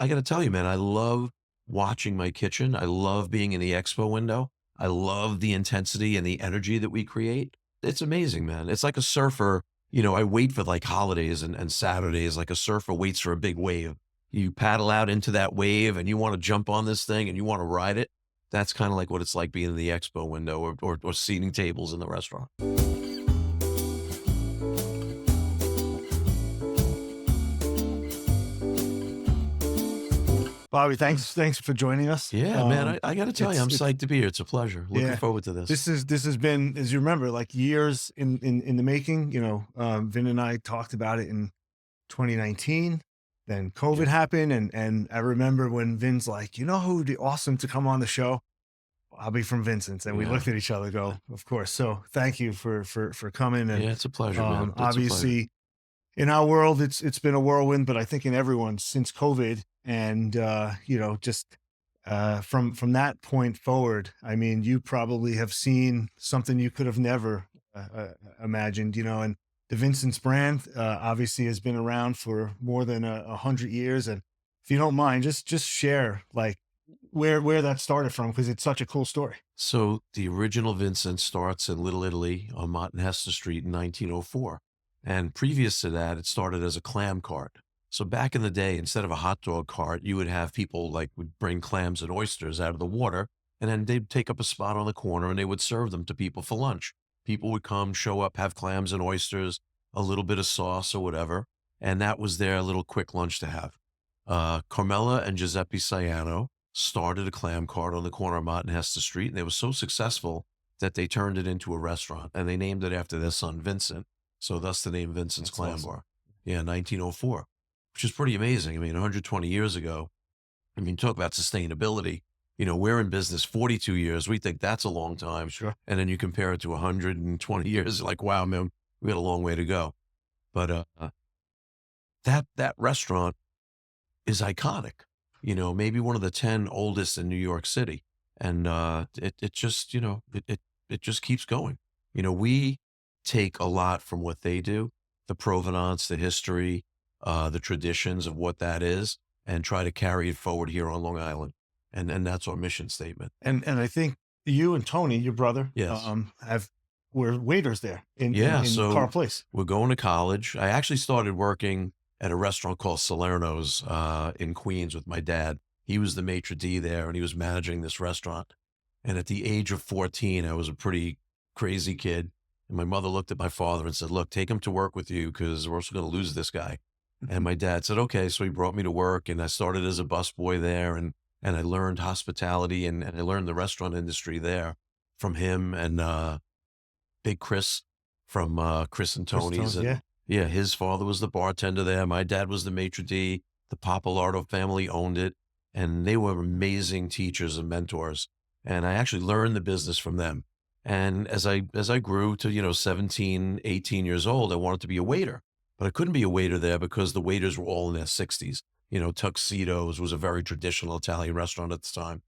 I got to tell you, man, I love watching my kitchen. I love being in the expo window. I love the intensity and the energy that we create. It's amazing, man. It's like a surfer. I wait for like holidays and Saturdays, like a surfer waits for a big wave. You paddle out into that wave and you want to jump on this thing and you want to ride it. That's kind of like what it's like being in the expo window or seating tables in the restaurant. Bobby, thanks for joining us. Yeah, man, I got to tell you, I'm It's psyched to be here. It's a pleasure. Looking yeah. forward to this. This has been, as you remember, like years in the making. Vin and I talked about it in 2019. Then COVID Yeah. happened, and I remember when Vin's like, who would be awesome to come on the show? I'll be from Vincent's, and we Yeah. looked at each other, and go, of course. So thank you for coming, and Yeah, it's a pleasure, man. It's a pleasure. obviously in our world, it's been a whirlwind, but I think in everyone's since COVID, and just from that point forward, I mean, you probably have seen something you could have never imagined, and the Vincent's brand obviously has been around for more than 100 years, and if you don't mind, just share like where that started from, because it's such a cool story. So the original Vincent starts in Little Italy on Martin Hester Street in 1904. And previous to that, it started as a clam cart. So back in the day, instead of a hot dog cart, you would have people like would bring clams and oysters out of the water, and then they'd take up a spot on the corner and they would serve them to people for lunch. People would come, show up, have clams and oysters, a little bit of sauce or whatever, and that was their little quick lunch to have. Carmela and Giuseppe Saiano started a clam cart on the corner of Mott and Hester Street, and they were so successful that they turned it into a restaurant, and they named it after their son Vincent. So thus the name Vincent's That's Clam awesome. Bar. Yeah, 1904, which is pretty amazing. I mean, 120 years ago. I mean, talk about sustainability. We're in business 42 years. We think that's a long time. Sure. And then you compare it to 120 years, like, wow, man, we got a long way to go. But that restaurant is iconic. Maybe one of the 10 oldest in New York City. And it just, it just keeps going. We take a lot from what they do, the provenance, the history, the traditions of what that is, and try to carry it forward here on Long Island. And that's our mission statement. And I think you and Tony, your brother, Yes. have were waiters there Yeah. in Car So Place. we're going to college. I actually started working at a restaurant called Salerno's in Queens with my dad. He was the maitre d' there, and he was managing this restaurant. And at the age of 14, I was a pretty crazy kid. And my mother looked at my father and said, "Look, take him to work with you because we're also going to lose this guy." And my dad said, "Okay." So he brought me to work, and I started as a busboy there, and I learned hospitality and I learned the restaurant industry there from him and Big Chris from Chris and Chris Tony's. Tony, yeah. And yeah, his father was the bartender there. My dad was the maitre d'. The Pappalardo family owned it, and they were amazing teachers and mentors. And I actually learned the business from them. And as I grew to, 17, 18 years old, I wanted to be a waiter, but I couldn't be a waiter there because the waiters were all in their 60s. Tuxedos was a very traditional Italian restaurant at the time.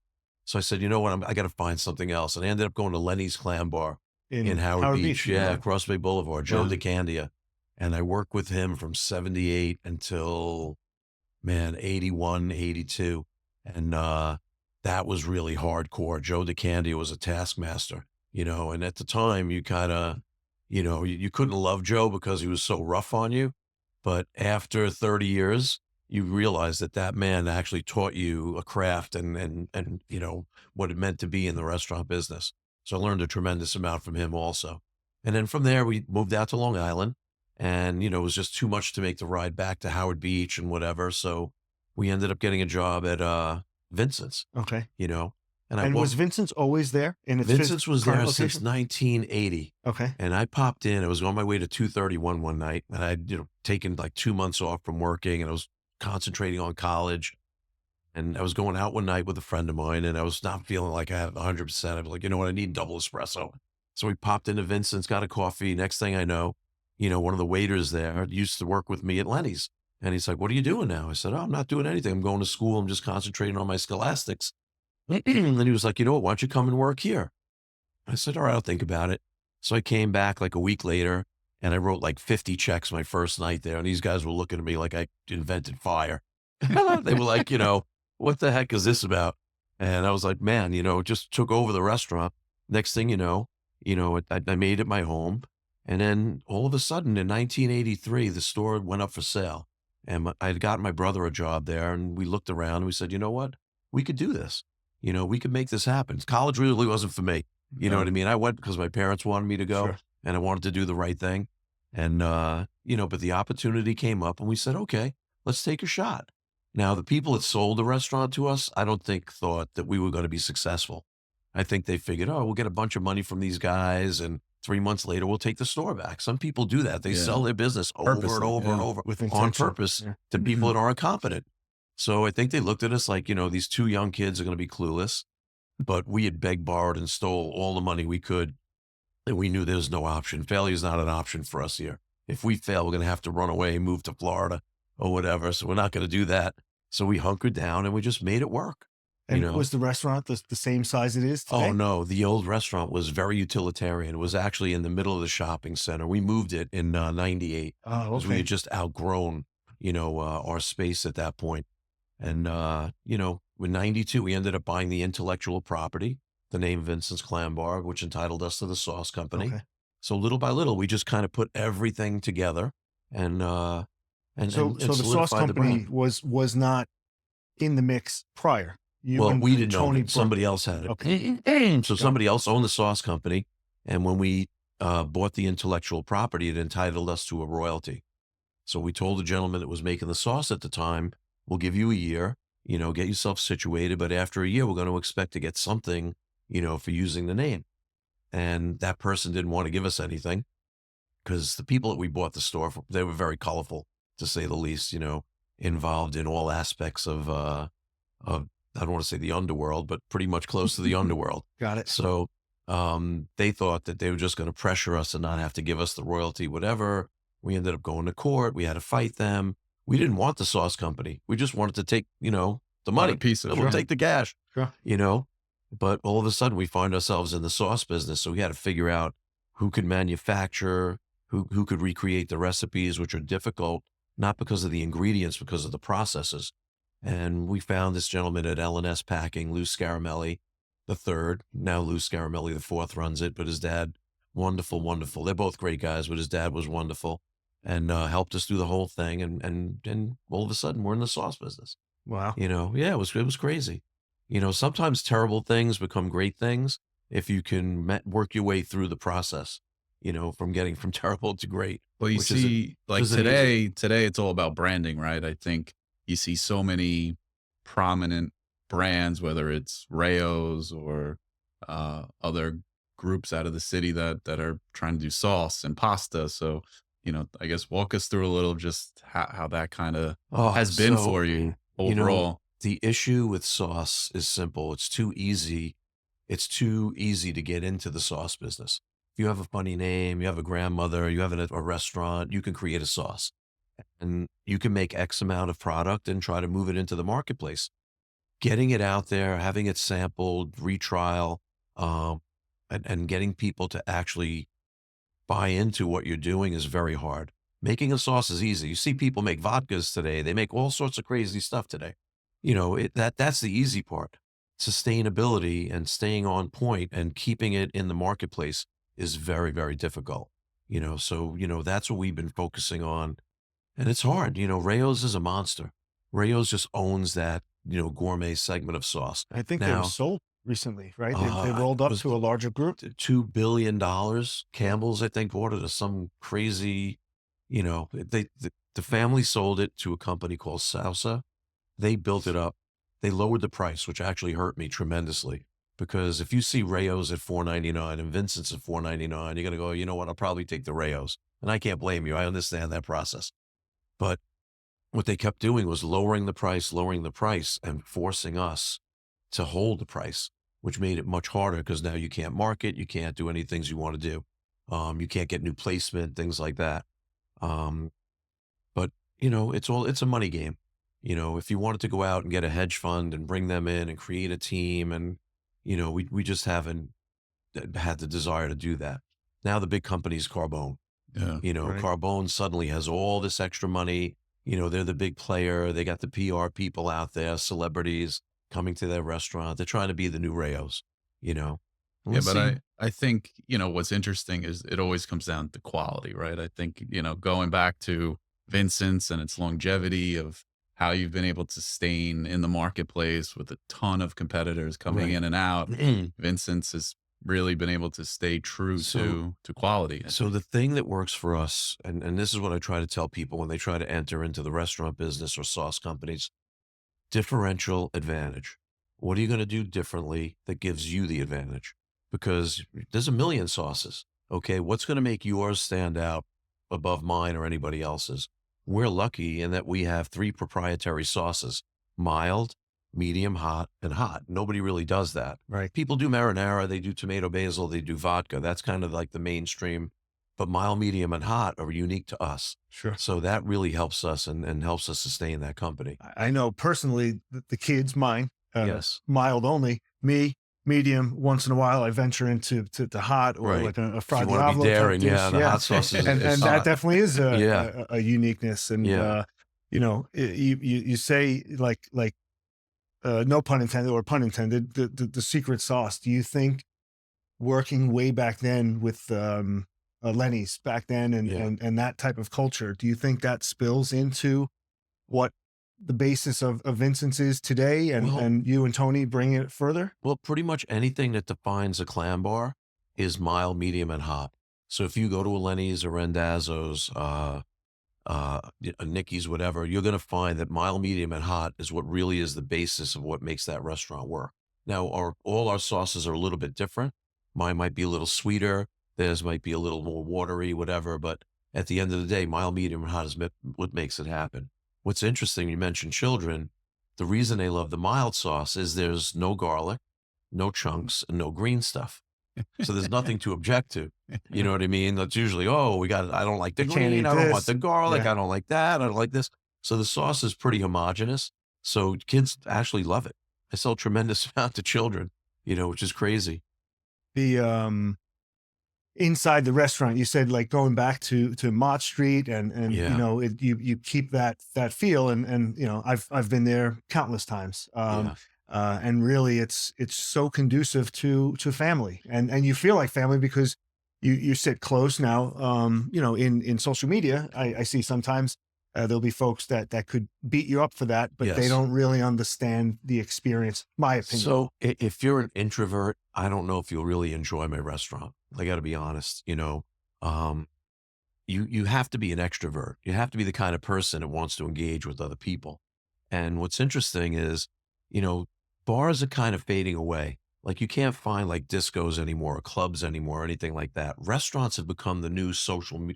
So I said, you know what, I got to find something else. And I ended up going to Lenny's Clam Bar in In Howard Howard Beach. Beach, Yeah, Cross Bay Boulevard, Joe yeah. DeCandia. And I worked with him from 78 until, man, 81, 82. And that was really hardcore. Joe DeCandia was a taskmaster, and at the time you kind of, you couldn't love Joe because he was so rough on you. But after 30 years, you realize that man actually taught you a craft and what it meant to be in the restaurant business. So I learned a tremendous amount from him also. And then from there, we moved out to Long Island, and, it was just too much to make the ride back to Howard Beach and whatever. So we ended up getting a job at Vincent's, Okay. you know, and I And was walked. Vincent's always there in its Vincent's was current there since location? 1980. Okay. And I popped in. I was on my way to 231 one night, and I'd, taken like 2 months off from working, and I was concentrating on college. And I was going out one night with a friend of mine, and I was not feeling like I had 100%. I was like, you know what? I need double espresso. So we popped into Vincent's, got a coffee. Next thing I know, one of the waiters there used to work with me at Lenny's. And he's like, "What are you doing now?" I said, "Oh, I'm not doing anything. I'm going to school. I'm just concentrating on my scholastics." And he was like, "You know what? Why don't you come and work here?" I said, "All right, I'll think about it." So I came back like a week later, and I wrote like 50 checks my first night there. And these guys were looking at me like I invented fire. They were like, "What the heck is this about?" And I was like, "Man, it just took over the restaurant." Next thing I made it my home. And then all of a sudden in 1983, the store went up for sale. And I had gotten my brother a job there, and we looked around and we said, "You know what? We could do this. We could make this happen." College really wasn't for me. You know Yeah, what I mean? I went because my parents wanted me to go, sure. and I wanted to do the right thing. And, but the opportunity came up and we said, "Okay, let's take a shot." Now, the people that sold the restaurant to us, I don't think thought that we were going to be successful. I think they figured, "Oh, we'll get a bunch of money from these guys, and 3 months later, we'll take the store back." Some people do that. They Yeah. sell their business over and Purposely. over and Yeah. over With on intention. purpose Yeah. to people Mhm. that aren't competent. So I think they looked at us like, these two young kids are going to be clueless, but we had begged, borrowed, and stole all the money we could, and we knew there was no option. Failure is not an option for us here. If we fail, we're going to have to run away, move to Florida or whatever. So we're not going to do that. So we hunkered down and we just made it work, you And know? was the restaurant the same size it is Oh, today? no, the old restaurant was very utilitarian. It was actually in the middle of the shopping center. We moved it in, '98 Oh, because we okay. had just outgrown, our space at that point. And, with 92, we ended up buying the intellectual property, the name Vincent's Clam Bar, which entitled us to the sauce company. Okay. So little by little, we just kind of put everything together and, and, So and, and so the sauce solidified the brand. company was not in the mix prior. You Well, we and didn't own Tony it. brought. Somebody else had Okay, it. So got it. somebody else owned the sauce company. And when we bought the intellectual property, it entitled us to a royalty. So we told the gentleman that was making the sauce at the time, "We'll give you a year, get yourself situated. But after a year, we're going to expect to get something, for using the name." And that person didn't want to give us anything because the people that we bought the store from, they were very colorful, to say the least, involved in all aspects of, I don't want to say the underworld, but pretty much close to the underworld. Got it. So they thought that they were just going to pressure us and not have to give us the royalty, whatever. We ended up going to court. We had to fight them. We didn't want the sauce company. We just wanted to take, the Want a money. piece of We'll it. Sure. take the cash, Sure. you know. But all of a sudden, we find ourselves in the sauce business. So we had to figure out who could manufacture, who could recreate the recipes, which are difficult, not because of the ingredients, because of the processes. And we found this gentleman at L&S Packing, Lou Scaramelli the third. Now Lou Scaramelli the fourth runs it, but his dad, wonderful, wonderful. They're both great guys, but his dad was wonderful and helped us do the whole thing. And all of a sudden, we're in the sauce business. Wow. Yeah, it was crazy. Sometimes terrible things become great things if you can work your way through the process. From getting from terrible to great, Well, you which isn't see, which like isn't easy. today it's all about branding, right? I think you see so many prominent brands, whether it's Rayo's or other groups out of the city that are trying to do sauce and pasta. So, I guess walk us through a little just how that kind of Oh, has been so for you you know overall. the issue with sauce is simple. It's too easy. It's too easy to get into the sauce business. If you have a funny name, you have a grandmother, you have a restaurant, you can create a sauce and you can make X amount of product and try to move it into the marketplace. Getting it out there, having it sampled, retrial, um, and getting people to actually buy into what you're doing is very hard. Making a sauce is easy. You see people make vodkas today. They make all sorts of crazy stuff today. That's the easy part. Sustainability and staying on point and keeping it in the marketplace is very, very difficult. So that's what we've been focusing on, and it's hard. Rayo's is a monster. Rayo's just owns that gourmet segment of sauce. I think they were Now, sold recently, right? They it rolled up was to a larger group. $2 billion. Yeah. Campbell's, I think, bought it as some crazy, the family sold it to a company called Salsa. They built it up. They lowered the price, which actually hurt me tremendously. Because if you see Rayo's at 4.99 and Vincent's at 4.99, you're gonna go, you know what? I'll probably take the Rayo's, and I can't blame you. I understand that process. But what they kept doing was lowering the price, and forcing us to hold the price, which made it much harder because now you can't market, you can't do any things you want to do. You can't get new placement, things like that. Um, but it's a money game. If you wanted to go out and get a hedge fund and bring them in and create a team, and we just haven't had the desire to do that. Now the big company's Carbone. Yeah. Right. Carbone suddenly has all this extra money. You know, they're the big player. They got the PR people out there, celebrities coming to their restaurant. They're trying to be the new Rayos, you know. Yeah, Let's but see. I think, what's interesting is it always comes down to quality, right? I think, going back to Vincent's and its longevity of how you've been able to sustain in the marketplace with a ton of competitors coming Right. in and out. Vincent's has really been able to stay true So to quality, I So think. the thing that works for us, and this is what I try to tell people when they try to enter into the restaurant business or sauce companies, differential advantage. What are you going to do differently that gives you the advantage? Because there's a million sauces. Okay. What's going to make yours stand out above mine or anybody else's? We're lucky in that we have 3 proprietary sauces: mild, medium, hot, and hot. Nobody really does that. Right. People do marinara, they do tomato basil, they do vodka. That's kind of like the mainstream. But mild, medium, and hot are unique to us. Sure. So that really helps us and helps us sustain that company. I know personally the kids, mine, Yes. mild only. Me, medium. Once in a while, I venture into the hot or Right. like a If you fried want to be diavolo type daring, dish. yeah, the Yeah, hot sauce and is that hot. definitely is Yeah, a uniqueness. And yeah. you say like no pun intended or pun intended, the secret sauce. Do you think working way back then with Lenny's back then Yeah. and that type of culture, do you think that spills into what the basis of Vincent's is today, Well, and you and Tony bring it further? pretty much anything that defines a clam bar is mild, medium, and hot. So if you go to a Lenny's or Rendazzo's, Nikki's, whatever, you're going to find that mild, medium, and hot is what really is the basis of what makes that restaurant work. Now, all our sauces are a little bit different. Mine might be a little sweeter. Theirs might be a little more watery, whatever. But at the end of the day, mild, medium, and hot is what makes it happen. What's interesting, you mentioned children. The reason they love the mild sauce is there's no garlic, no chunks, and no green stuff. So there's nothing to object to. You know what I mean? That's usually, oh, I don't like the I can't green. eat I don't want this. the garlic. Yeah. I don't like that. I don't like this. So the sauce is pretty homogenous. So kids actually love it. I sell tremendous amount to children, which is crazy. The inside the restaurant, you said like going back to Mott Street and Yeah. you keep that feel and I've been there countless times. Yeah. And really it's so conducive to family and you feel like family because you sit close now. In social media, I see sometimes there'll be folks that could beat you up for that, but they Yes. don't really understand the experience, my opinion. So if you're an introvert, I don't know if you'll really enjoy my restaurant. I got to be honest, um, you have to be an extrovert. You have to be the kind of person that wants to engage with other people. And what's interesting is, you know, bars are kind of fading away. Like you can't find like discos anymore, or clubs anymore, or anything like that. Restaurants have become the new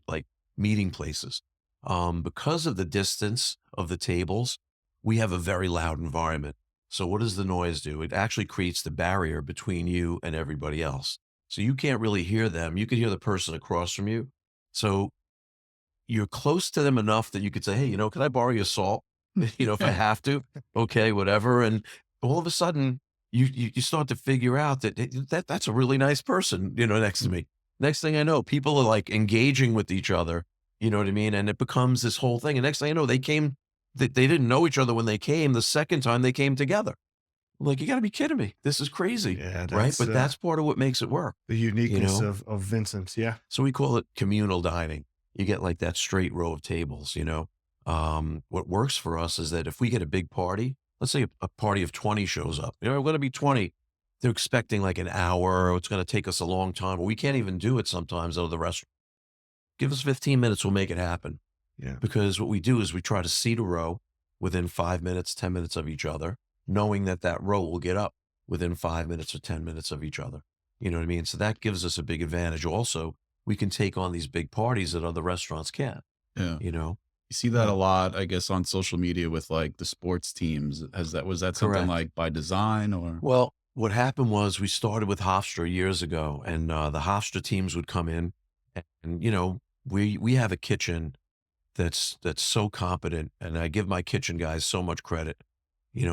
like meeting places. Because of the distance of the tables, we have a very loud environment. So what does the noise do? It actually creates the barrier between you and everybody else. So you can't really hear them. You can hear the person across from you. So you're close to them enough that you could say, hey, can I borrow your salt? If I have to, okay, whatever. And all of a sudden, you start to figure out that's a really nice person, next to me. Next thing I know, people are like engaging with each other. You know what I mean? And it becomes this whole thing. And next thing I know, they didn't know each other when they came. The second time they came together. I'm like, you got to be kidding me. This is crazy, Yeah, right? that's But that's part of what makes it work. the You uniqueness know? of Vincent's. Yeah. So we call it communal dining. You get like that straight row of tables. What works for us is that if we get a big party, let's say a party of 20 shows up, we're going to be 20. They're expecting like an hour. Or it's going to take us a long time. Or we can't even do it sometimes out of the restaurant. Give us 15 minutes. We'll make it happen. Yeah. Because what we do is we try to seat a row within 5 minutes, 10 minutes of each other, knowing that that row will get up within 5 minutes or 10 minutes of each other. You know what I mean? So that gives us a big advantage. Also, we can take on these big parties that other restaurants can't, Yeah. you know? You see that a lot, I guess, on social media with like the sports teams. Was that something Correct. like by design or? Well, what happened was we started with Hofstra years ago, and the Hofstra teams would come in, and we have a kitchen that's so competent, and I give my kitchen guys so much credit.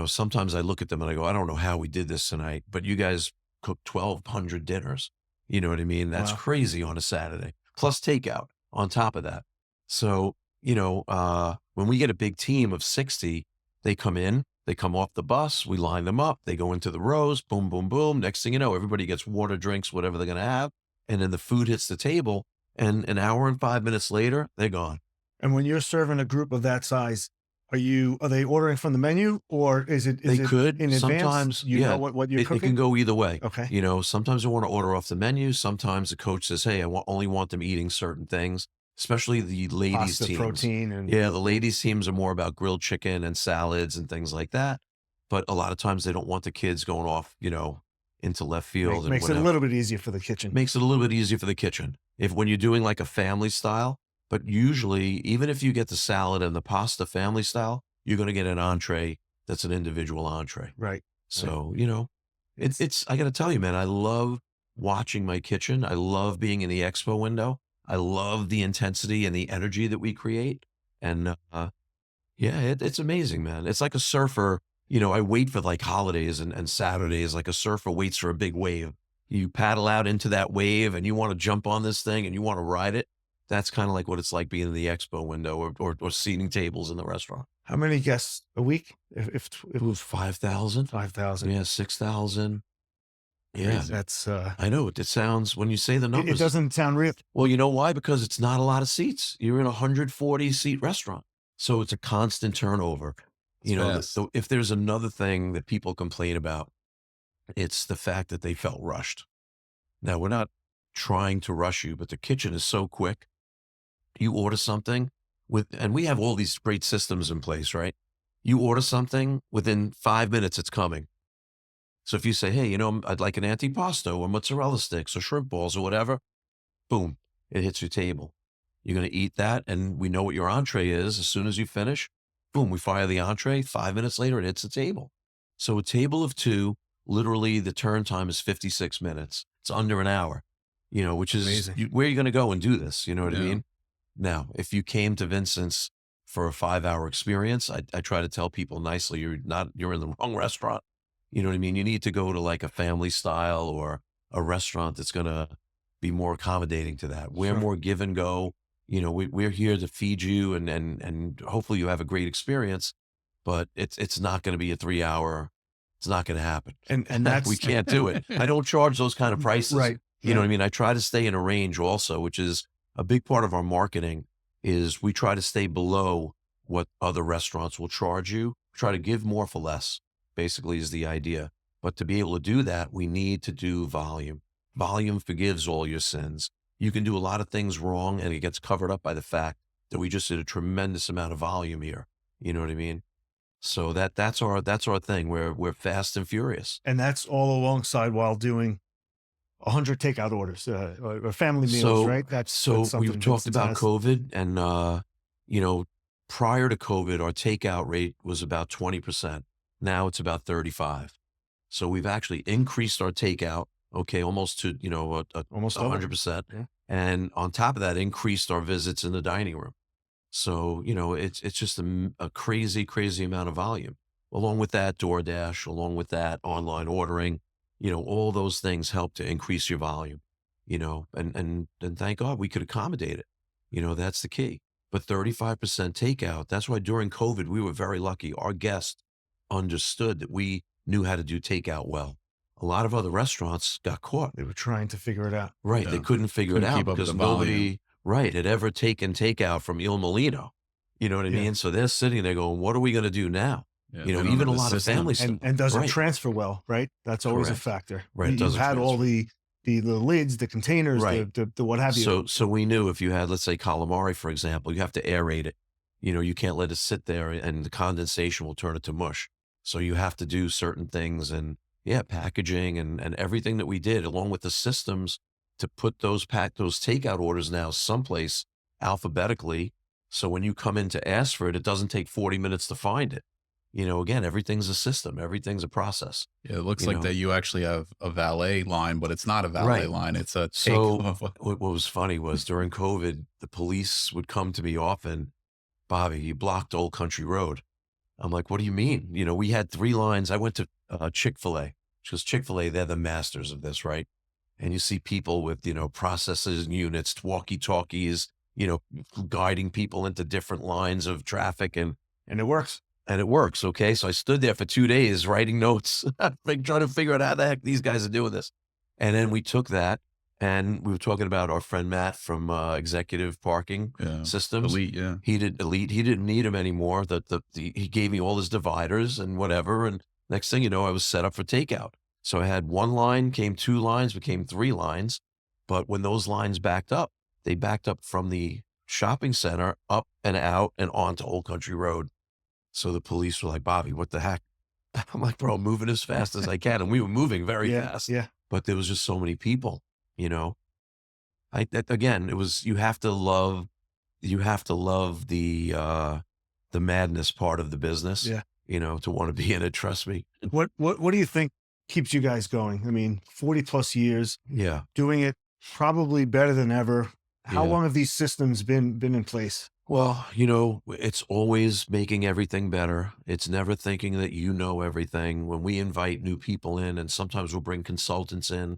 Sometimes I look at them and I go, I don't know how we did this tonight, but you guys cooked 1,200 dinners. You know what I mean? That's Wow. crazy on a Saturday, plus takeout on top of that. So when we get a big team of 60, they come in, they come off the bus, we line them up, they go into the rows, boom, boom, boom. Next thing you know, everybody gets water, drinks, whatever they're going to have. And then the food hits the table. And an hour and 5 minutes later, they're gone. And when you're serving a group of that size, are they ordering from the menu, or is it They could in advance? sometimes, You know what you're it can cooking? go either way. Okay. Sometimes they want to order off the menu. Sometimes the coach says, "Hey, only want them eating certain things," especially the ladies Pasta, teams. protein, and Yeah, the ladies teams are more about grilled chicken and salads and things like that. But a lot of times they don't want the kids going off, into left field and makes it a whatever. little bit easier for the kitchen. Makes it a little bit easier for the kitchen. If when you're doing like a family style, but usually even if you get the salad and the pasta family style, you're going to get an entree that's an individual entree. Right. So, it's I got to tell you, man, I love watching my kitchen. I love being in the expo window. I love the intensity and the energy that we create. And yeah, it's amazing, man. It's like a surfer. I wait for like holidays and Saturdays, like a surfer waits for a big wave. You paddle out into that wave and you want to jump on this thing and you want to ride it. That's kind of like what it's like being in the expo window or seating tables in the restaurant. How many guests a week? If It was 5,000. 5,000. Yeah, 6,000. Yeah, That's I know. It sounds, when you say the it numbers. doesn't sound real. Well, you know why? Because it's not a lot of seats. You're in a 140 seat restaurant. So it's a constant turnover. It's fast. If there's another thing that people complain about, it's the fact that they felt rushed. Now, we're not trying to rush you, but the kitchen is so quick. You order something and we have all these great systems in place, right? You order something, within 5 minutes, it's coming. So if you say, "Hey, I'd like an antipasto or mozzarella sticks or shrimp balls or whatever," boom, it hits your table. You're going to eat that, and we know what your entree is. As soon as you finish, boom, we fire the entree. 5 minutes later, it hits the table. So a table of two, literally the turn time is 56 minutes. It's under an hour, which is Amazing. where you're going to go and do this. You know what I Yeah. mean? Now, if you came to Vincent's for a 5-hour experience, I try to tell people nicely, you're in the wrong restaurant. You know what I mean? You need to go to like a family style or a restaurant that's going to be more accommodating to that. We're Sure. more give and go. We're here to feed you and hopefully you have a great experience, but it's not going to be a 3-hour. It's not going to happen. And that's We can't do it. I don't charge those kind of prices. right. You know what I mean? I try to stay in a range also, which is a big part of our marketing. Is we try to stay below what other restaurants will charge you. Try to give more for less, basically, is the idea. But to be able to do that, we need to do volume. Volume forgives all your sins. You can do a lot of things wrong and it gets covered up by the fact that we just did a tremendous amount of volume here. You know what I mean? So that's our thing. We're fast and furious. And that's all alongside while doing 100 takeout orders, or family meals, So right? That's so something we've talked Vincent about has. COVID and prior to COVID, our takeout rate was about 20%. Now it's about 35. So we've actually increased our takeout, okay, almost to, Almost double. 100%. Yeah. And on top of that, increased our visits in the dining room. So, it's just a crazy, crazy amount of volume. Along with that, DoorDash, along with that, online ordering, all those things help to increase your volume, and thank God we could accommodate it. That's the key. But 35% takeout, that's why during COVID, we were very lucky. Our guests understood that we knew how to do takeout well. A lot of other restaurants got caught. They were trying to figure it out. Right. They Yeah. couldn't figure Couldn't it out keep up with because the volume. nobody, right, had ever taken takeout from Il Molino. You know what I Yeah. mean? So they're sitting there going, what are we going to do now? Yeah, You know, they don't even know a the lot of system. family stuff. And doesn't Right. transfer well, right? That's always a Correct. factor. Right, it You doesn't had all transfer. the lids, the containers, Right. the what have you. So we knew if you had, let's say, calamari, for example, you have to aerate it. You can't let it sit there and the condensation will turn it to mush. So you have to do certain things and yeah, packaging and everything that we did along with the systems to put those takeout orders now someplace alphabetically. So when you come in to ask for it, it doesn't take 40 minutes to find it. Again, everything's a system. Everything's a process. Yeah, it looks You like know. that you actually have a valet line, but it's not a valet Right. line. It's a So takeoff. what was funny was during COVID, the police would come to me often. Bobby, you blocked Old Country Road. I'm like, what do you mean? We had 3 lines. I went to Chick-fil-A because Chick-fil-A, they're the masters of this, right? And you see people with, processors and units, walkie-talkies, you know, guiding people into different lines of traffic And it works. and it works. Okay. So I stood there for 2 days writing notes, trying to figure out how the heck these guys are doing this. And then we took that and we were talking about our friend Matt from Executive Parking Yeah. Systems. Elite, yeah. He did Elite. He didn't need them anymore. He gave me all his dividers and whatever. And next thing you know, I was set up for takeout. So I had one line, came 2 lines, became 3 lines. But when those lines backed up, they backed up from the shopping center up and out and onto Old Country Road. So the police were like, Bobby, what the heck? I'm like, bro, I'm moving as fast as I can. And we were moving very Yeah, fast. yeah. But there was just so many people, you know. Again, it was you have to love the madness part of the business, Yeah. you know, to want to be in it, trust me. What do you think keeps you guys going? I mean, 40 plus years Yeah. doing it probably better than ever. How Yeah. long have these systems been in place? Well, you know, it's always making everything better. It's never thinking that you know everything. When we invite new people in, and sometimes we'll bring consultants in,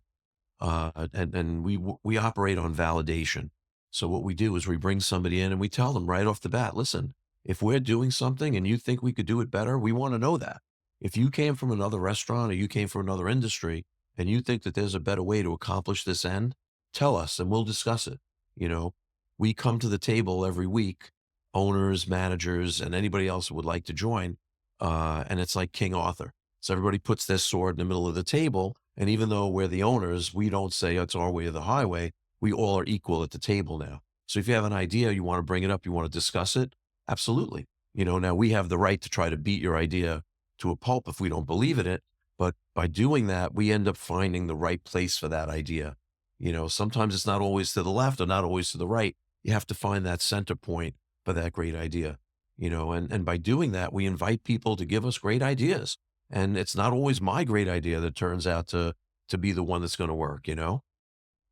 and we operate on validation. So what we do is we bring somebody in and we tell them right off the bat, listen, if we're doing something and you think we could do it better, we want to know that. If you came from another restaurant or you came from another industry and you think that there's a better way to accomplish this end, tell us and we'll discuss it. You know, we come to the table every week, owners, managers, and anybody else who would like to join. And it's like King Arthur. So everybody puts their sword in the middle of the table. And even though we're the owners, we don't say it's our way or the highway. We all are equal at the table now. So if you have an idea, you want to bring it up, you want to discuss it, absolutely. You know, now we have the right to try to beat your idea to a pulp if we don't believe in it. But by doing that, we end up finding the right place for that idea. You know, sometimes it's not always to the left or not always to the right. You have to find that center point for that great idea. You know, and by doing that, we invite people to give us great ideas. And it's not always my great idea that turns out to be the one that's going to work, you know?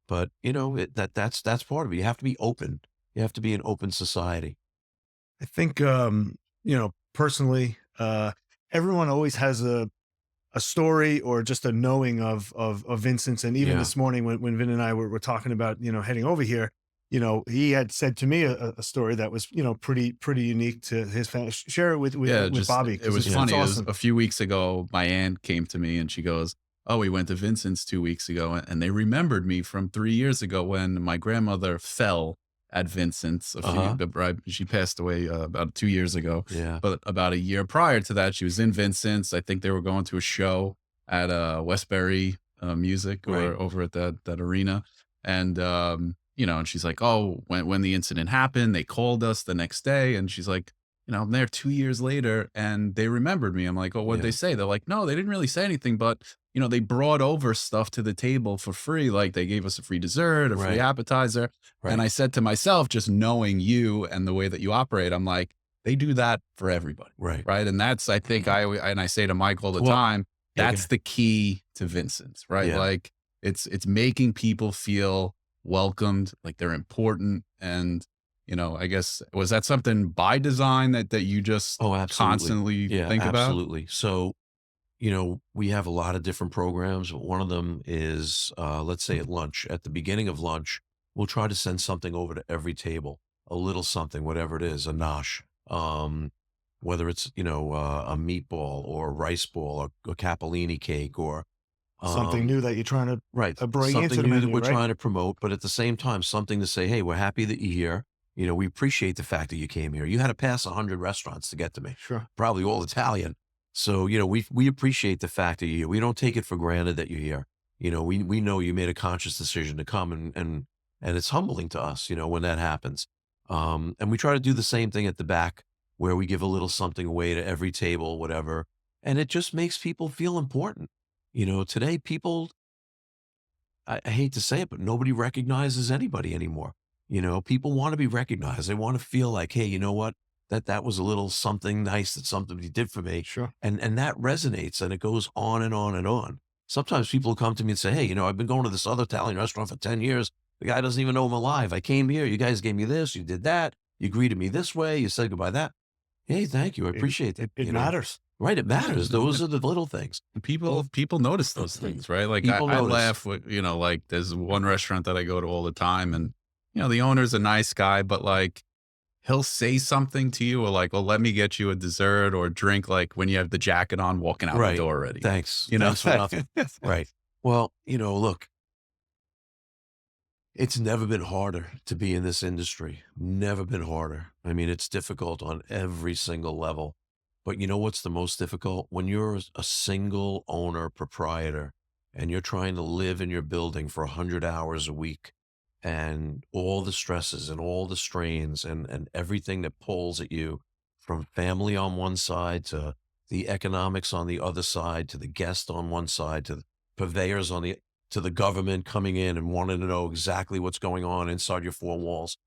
But, you know, that's part of it. You have to be open. You have to be an open society. I think, personally, everyone always has a story or just a knowing of Vincent's. And even Yeah. this morning when Vin and I were talking about, heading over here, he had said to me a story that was, pretty unique to his family. Share it with Yeah, with just Bobby. it was It's funny. It was awesome. a few weeks ago, my aunt came to me and she goes, "Oh, we went to Vincent's 2 weeks ago, and they remembered me from 3 years ago when my grandmother fell at Vincent's a few Uh-huh. right, she passed away, about 2 years ago, Yeah. but about a year prior to that, she was in Vincent's. I think they were going to a show at, Westbury, Music or Right. over at that arena, and, and she's like, "Oh, when the incident happened, they called us the next day," and she's like, I'm there 2 years later and they remembered me. I'm like, "Oh, what'd Yeah. they say?" They're like, "No, they didn't really say anything, but, they brought over stuff to the table for free. Like they gave us a free dessert, a free Right. appetizer." Right. And I said to myself, just knowing you and the way that you operate, I'm like, they do that for everybody. Right. Right. And that's, I think and I say to Mike all the Well, time, yeah, that's the key to Vincent's, right? Yeah. Like it's making people feel welcomed, like they're important. And I guess, was that something by design that you just Oh, absolutely. constantly Yeah, think about? absolutely. So, you know, we have a lot of different programs. One of them is, let's say at lunch, at the beginning of lunch, we'll try to send something over to every table, a little something, whatever it is, a nosh, whether it's, a meatball or a rice ball or a capellini cake or, Something um, new that you're trying to right, bring into something the new that menu, we're right? trying to promote, but at the same time, something to say, hey, we're happy that you're here. You know, we appreciate the fact that you came here. You had to pass 100 restaurants to get to me, Sure. probably all Italian. So, we appreciate the fact that you're here. We don't take it for granted that you're here. We know you made a conscious decision to come and it's humbling to us, when that happens. And we try to do the same thing at the back where we give a little something away to every table, whatever. And it just makes people feel important. Today people, I hate to say it, but nobody recognizes anybody anymore. People want to be recognized. They want to feel like, hey, you know what? That was a little something nice that somebody did for me. Sure. And that resonates and it goes on and on and on. Sometimes people come to me and say, hey, I've been going to this other Italian restaurant for 10 years. The guy doesn't even know I'm alive. I came here. You guys gave me this. You did that. You greeted me this way. You said goodbye that. Hey, thank you. I It appreciate that. it matters. Right. It matters. Those are the little things. People notice those things, right? Like People I notice. laugh with, like there's one restaurant that I go to all the time and you know, the owner's a nice guy, but like he'll say something to you or like, "Oh, let me get you a dessert or drink," like when you have the jacket on walking out the Right. door already. Thanks. You know? Thanks for nothing. Right. Well, look, it's never been harder to be in this industry. Never been harder. I mean, it's difficult on every single level. But you know what's the most difficult? When you're a single owner proprietor and you're trying to live in your building for 100 hours a week and all the stresses and all the strains and everything that pulls at you from family on one side to the economics on the other side to the guest on one side to the purveyors on the to the government coming in and wanting to know exactly what's going on inside your four walls,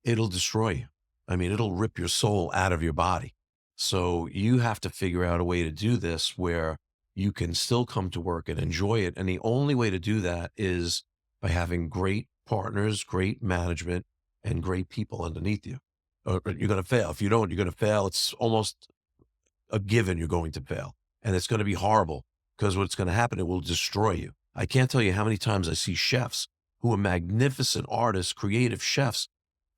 it'll destroy you. I mean, it'll rip your soul out of your body. So you have to figure out a way to do this where you can still come to work and enjoy it. And the only way to do that is by having great partners, great management, and great people underneath you. Or you're going to fail. If you don't, you're going to fail. It's almost a given you're going to fail. And it's going to be horrible because what's going to happen, it will destroy you. I can't tell you how many times I see chefs who are magnificent artists, creative chefs,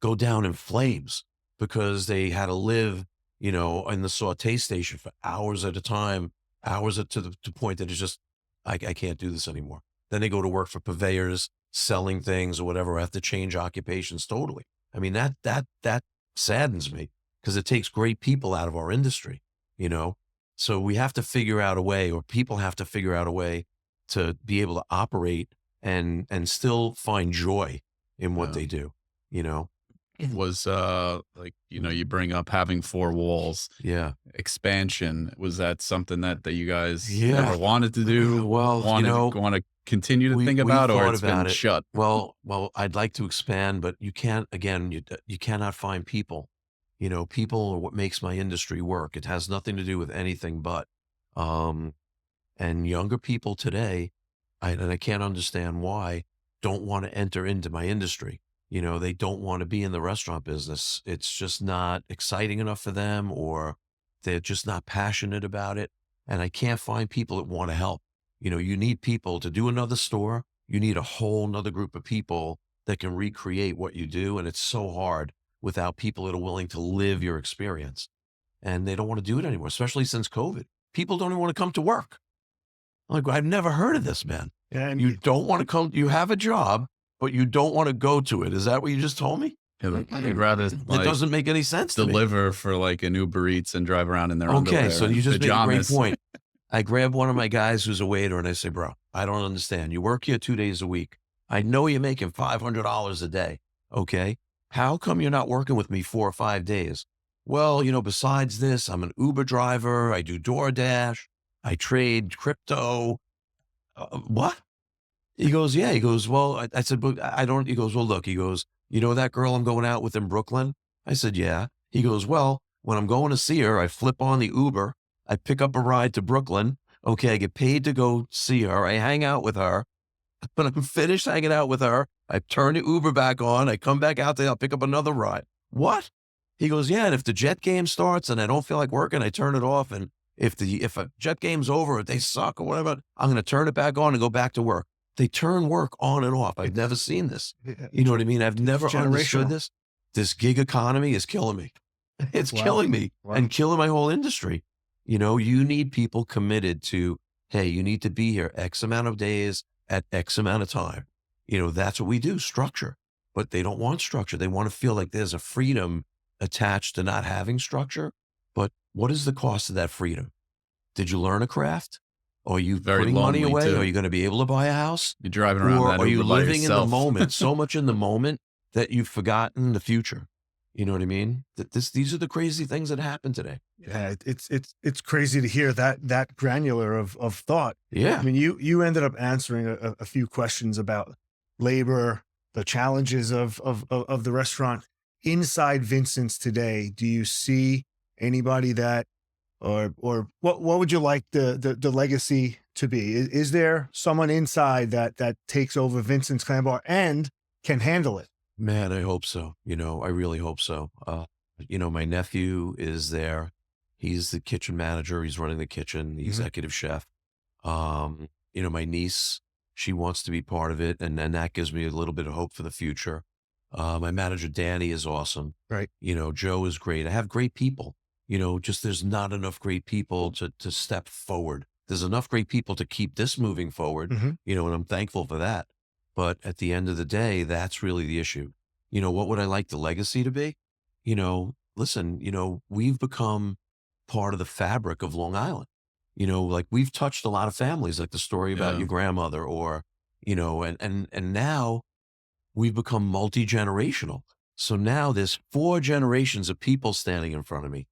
go down in flames because they had to live, in the saute station for hours at a time, to the point that it's just, I can't do this anymore. Then they go to work for purveyors, selling things or whatever, have to change occupations totally. I mean, that saddens me because it takes great people out of our industry, you know? So we have to figure out a way, or people have to figure out a way to be able to operate and still find joy in what Yeah. they do, you know? Was like, you know, you bring up having four walls, Yeah. expansion. Was that something that you guys Yeah. never wanted to do? Well, want to continue to think we've about, or thought it's been about it. shut? Well, I'd like to expand, but you can't, again, you cannot find people. People are what makes my industry work. It has nothing to do with anything but. Um, and younger people today, and I can't understand why, don't want to enter into my industry. They don't want to be in the restaurant business. It's just not exciting enough for them, or they're just not passionate about it. And I can't find people that want to help. You need people to do another store. You need a whole nother group of people that can recreate what you do. And it's so hard without people that are willing to live your experience. And they don't want to do it anymore, especially since COVID. People don't even want to come to work. I'm like, I've never heard of this, man. Yeah, and You don't want to come, you have a job, but you don't want to go to it. Is that what you just told me? They'd rather It like doesn't make any sense to me. deliver for like an Uber Eats and drive around in their underwear. Okay, so you and just made a great pajamas. point. I grab one of my guys who's a waiter and I say, bro, I don't understand. You work here 2 days a week. I know you're making $500 a day. Okay. How come you're not working with me 4 or 5 days? Well, besides this, I'm an Uber driver. I do DoorDash. I trade crypto. What? He goes, yeah. He goes, well, I said, but I don't. He goes, well, look, he goes, you know that girl I'm going out with in Brooklyn? I said, yeah. He goes, well, when I'm going to see her, I flip on the Uber. I pick up a ride to Brooklyn. Okay. I get paid to go see her. I hang out with her. When I'm finished hanging out with her, I turn the Uber back on. I come back out there. I'll pick up another ride. What? He goes, yeah. And if the Jet game starts and I don't feel like working, I turn it off. And if a Jet game's over, if they suck or whatever, I'm going to turn it back on and go back to work. They turn work on and off. I've never seen this. You know what I mean? I've never understood generational. this. This gig economy is killing me. It's Wow. killing me Wow. and killing my whole industry. You need people committed to, hey, you need to be here X amount of days at X amount of time. That's what we do, structure. But they don't want structure. They want to feel like there's a freedom attached to not having structure. But what is the cost of that freedom? Did you learn a craft? Or are you Very putting money lonely, away? too. Are you going to be able to buy a house? You're driving around Or that are you Uber by living in the yourself. moment, so much in the moment that you've forgotten the future? You know what I mean? These are the crazy things that happen today. Yeah, it's crazy to hear that granular of thought. Yeah. I mean, you ended up answering a few questions about labor, the challenges of the restaurant inside Vincent's today. Do you see anybody that, or what would you like the legacy to be? Is there someone inside that takes over Vincent's Clam Bar and can handle it? Man, I hope so. I really hope so. My nephew is there. He's the kitchen manager. He's running the kitchen, the executive chef. My niece, she wants to be part of it. And then that gives me a little bit of hope for the future. My manager, Danny, is awesome. Right. Joe is great. I have great people. Just there's not enough great people to step forward. There's enough great people to keep this moving forward, Hmm. and I'm thankful for that. But at the end of the day, that's really the issue. What would I like the legacy to be? Listen, we've become part of the fabric of Long Island. Like we've touched a lot of families, like the story about Yeah. your grandmother, or, and now we've become multi-generational. So now there's 4 generations of people standing in front of me.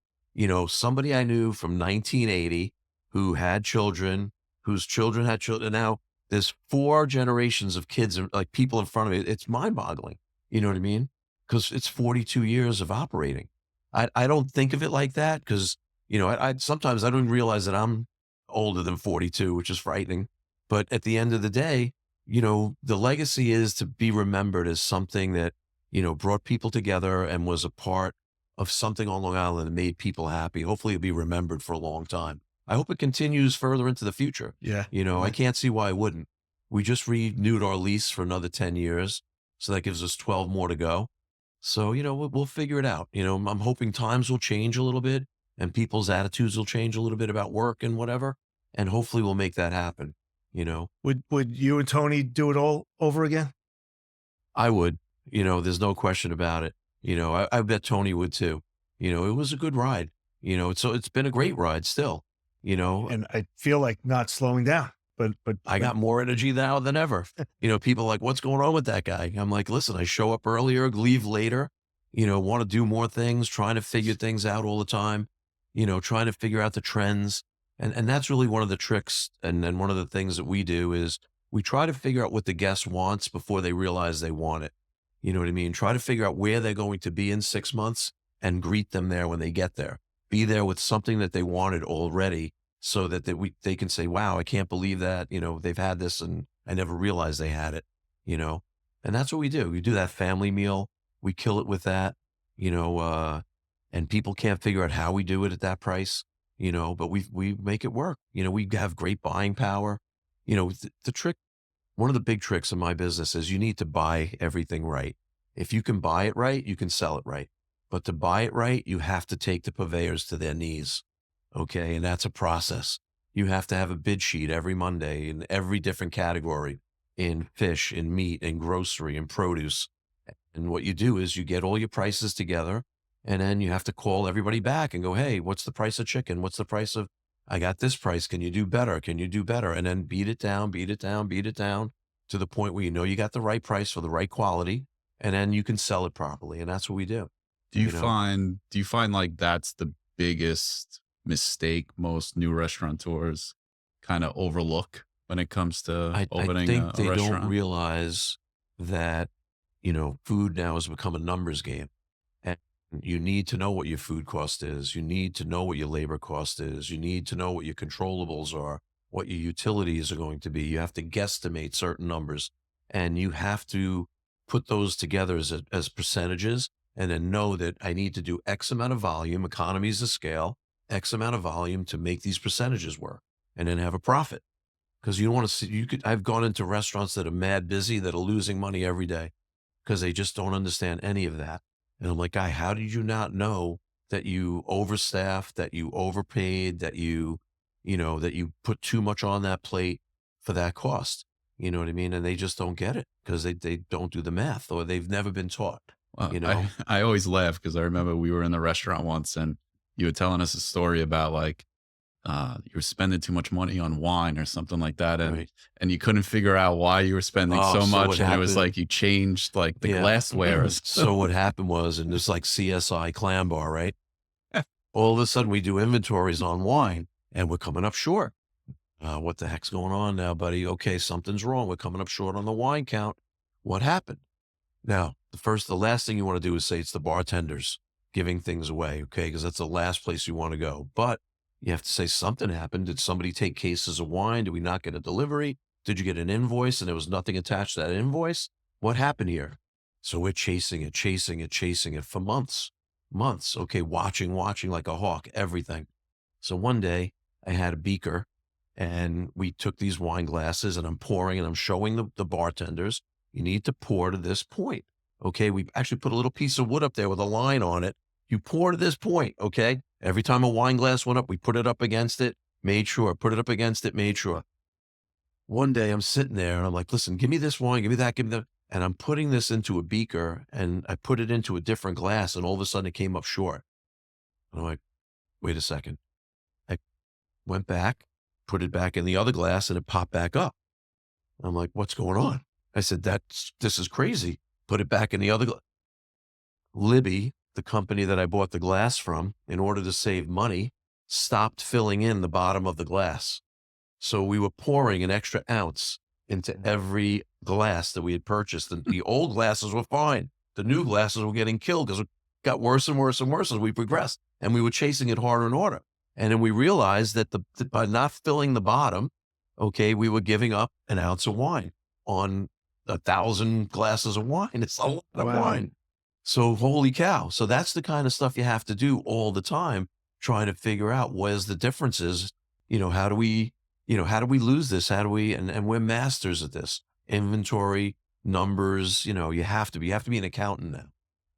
Somebody I knew from 1980 who had children, whose children had children. And now there's 4 generations of kids, like people in front of me. It's mind-boggling. You know what I mean? Because it's 42 years of operating. I don't think of it like that because, I sometimes I don't realize that I'm older than 42, which is frightening. But at the end of the day, the legacy is to be remembered as something that, brought people together and was a part of something on Long Island that made people happy. Hopefully it'll be remembered for a long time. I hope it continues further into the future. Yeah. I can't see why it wouldn't. We just renewed our lease for another 10 years. So that gives us 12 more to go. So, we'll figure it out. I'm hoping times will change a little bit and people's attitudes will change a little bit about work and whatever. And hopefully we'll make that happen. Would you and Tony do it all over again? I would, there's no question about it. I bet Tony would too. It was a good ride. It's been a great ride still. And I feel like not slowing down, but I got more energy now than ever. People are like, what's going on with that guy? I'm like, listen, I show up earlier, leave later, want to do more things, trying to figure things out all the time, trying to figure out the trends. And that's really one of the tricks. And one of the things that we do is we try to figure out what the guest wants before they realize they want it. You know what I mean? Try to figure out where they're going to be in 6 months and greet them there when they get there. Be there with something that they wanted already so that they can say, wow, I can't believe that, they've had this and I never realized they had it, you know? And that's what we do. We do that family meal. We kill it with that, and people can't figure out how we do it at that price, but we make it work. We have great buying power. The trick, one of the big tricks in my business is you need to buy everything right. If you can buy it right, you can sell it right. But to buy it right, you have to take the purveyors to their knees. Okay. And that's a process. You have to have a bid sheet every Monday in every different category, in fish, in meat, in grocery, in produce. And what you do is you get all your prices together and then you have to call everybody back and go, hey, what's the price of chicken? What's the price of, I got this price. Can you do better? Can you do better? And then beat it down, beat it down, beat it down to the point where you got the right price for the right quality. And then you can sell it properly. And that's what we do. Do you You know, find like that's the biggest mistake most new restaurateurs kind of overlook when it comes to I opening think a they don't restaurant? realize that, food now has become a numbers game. And you need to know what your food cost is. You need to know what your labor cost is. You need to know what your controllables are, what your utilities are going to be. You have to guesstimate certain numbers and you have to put those together as percentages and then know that I need to do X amount of volume, economies of scale, X amount of volume to make these percentages work and then have a profit. Because you don't want to see, I've gone into restaurants that are mad busy that are losing money every day because they just don't understand any of that. And I'm like, guy, how did you not know that you overstaffed, that you overpaid, that you put too much on that plate for that cost? You know what I mean? And they just don't get it because they don't do the math or they've never been taught, Well, you I know? I always laugh because I remember we were in the restaurant once and you were telling us a story about like you were spending too much money on wine or something like that, Right. and you couldn't figure out why you were spending Oh, so so what much, and it was happened? like you changed like the Yeah. glassware or So something. what happened was, and it's like CSI Clam Bar, right? All of a sudden we do inventories on wine and we're coming up short. What the heck's going on now, buddy? Okay, something's wrong. We're coming up short on the wine count. What happened? Now, the last thing you want to do is say it's the bartenders giving things away, okay? Because that's the last place you want to go. But you have to say something happened. Did somebody take cases of wine? Did we not get a delivery? Did you get an invoice and there was nothing attached to that invoice? What happened here? So we're chasing it, chasing it, chasing it for months, months. Okay, watching like a hawk, everything. So one day I had a beaker and we took these wine glasses and I'm pouring and I'm showing the bartenders, you need to pour to this point. Okay. We actually put a little piece of wood up there with a line on it. You pour to this point. Okay. Every time a wine glass went up, we put it up against it, made sure, put it up against it, made sure. One day I'm sitting there and I'm like, listen, give me this wine, give me that, give me that. And I'm putting this into a beaker and I put it into a different glass and all of a sudden it came up short. And I'm like, wait a second. I went back, put it back in the other glass and it popped back up. I'm like, what's going on? I said, this is crazy. Put it back in the other glass. Libby, the company that I bought the glass from, in order to save money, stopped filling in the bottom of the glass. So we were pouring an extra ounce into every glass that we had purchased. And the old glasses were fine. The new glasses were getting killed because it got worse and worse and worse as we progressed. And we were chasing it harder and harder. And then we realized that by not filling the bottom, okay, we were giving up an ounce of wine on 1,000 glasses of wine. It's a lot of Wow. wine. So holy cow. So that's the kind of stuff you have to do all the time, trying to figure out where's the differences. How do we lose this? How do we, and we're masters at this. Inventory, numbers, you have to be an accountant now.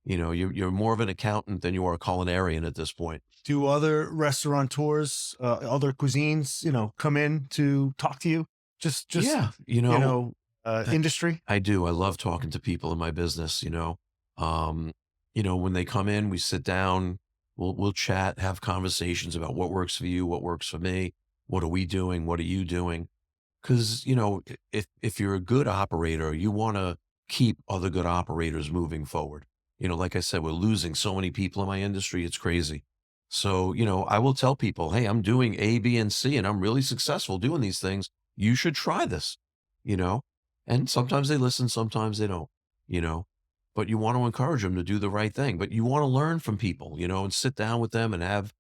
You're more of an accountant than you are a culinarian at this point. Do other restaurateurs, other cuisines, come in to talk to you? Just Yeah. industry? I do. I love talking to people in my business, when they come in, we sit down, we'll chat, have conversations about what works for you, what works for me. What are we doing? What are you doing? Because, if you're a good operator, you want to keep other good operators moving forward. Like I said, we're losing so many people in my industry. It's crazy. So, I will tell people, hey, I'm doing A, B, and C, and I'm really successful doing these things. You should try this, you know, and sometimes they listen, sometimes they don't, you know, but you want to encourage them to do the right thing, but you want to learn from people, and sit down with them and have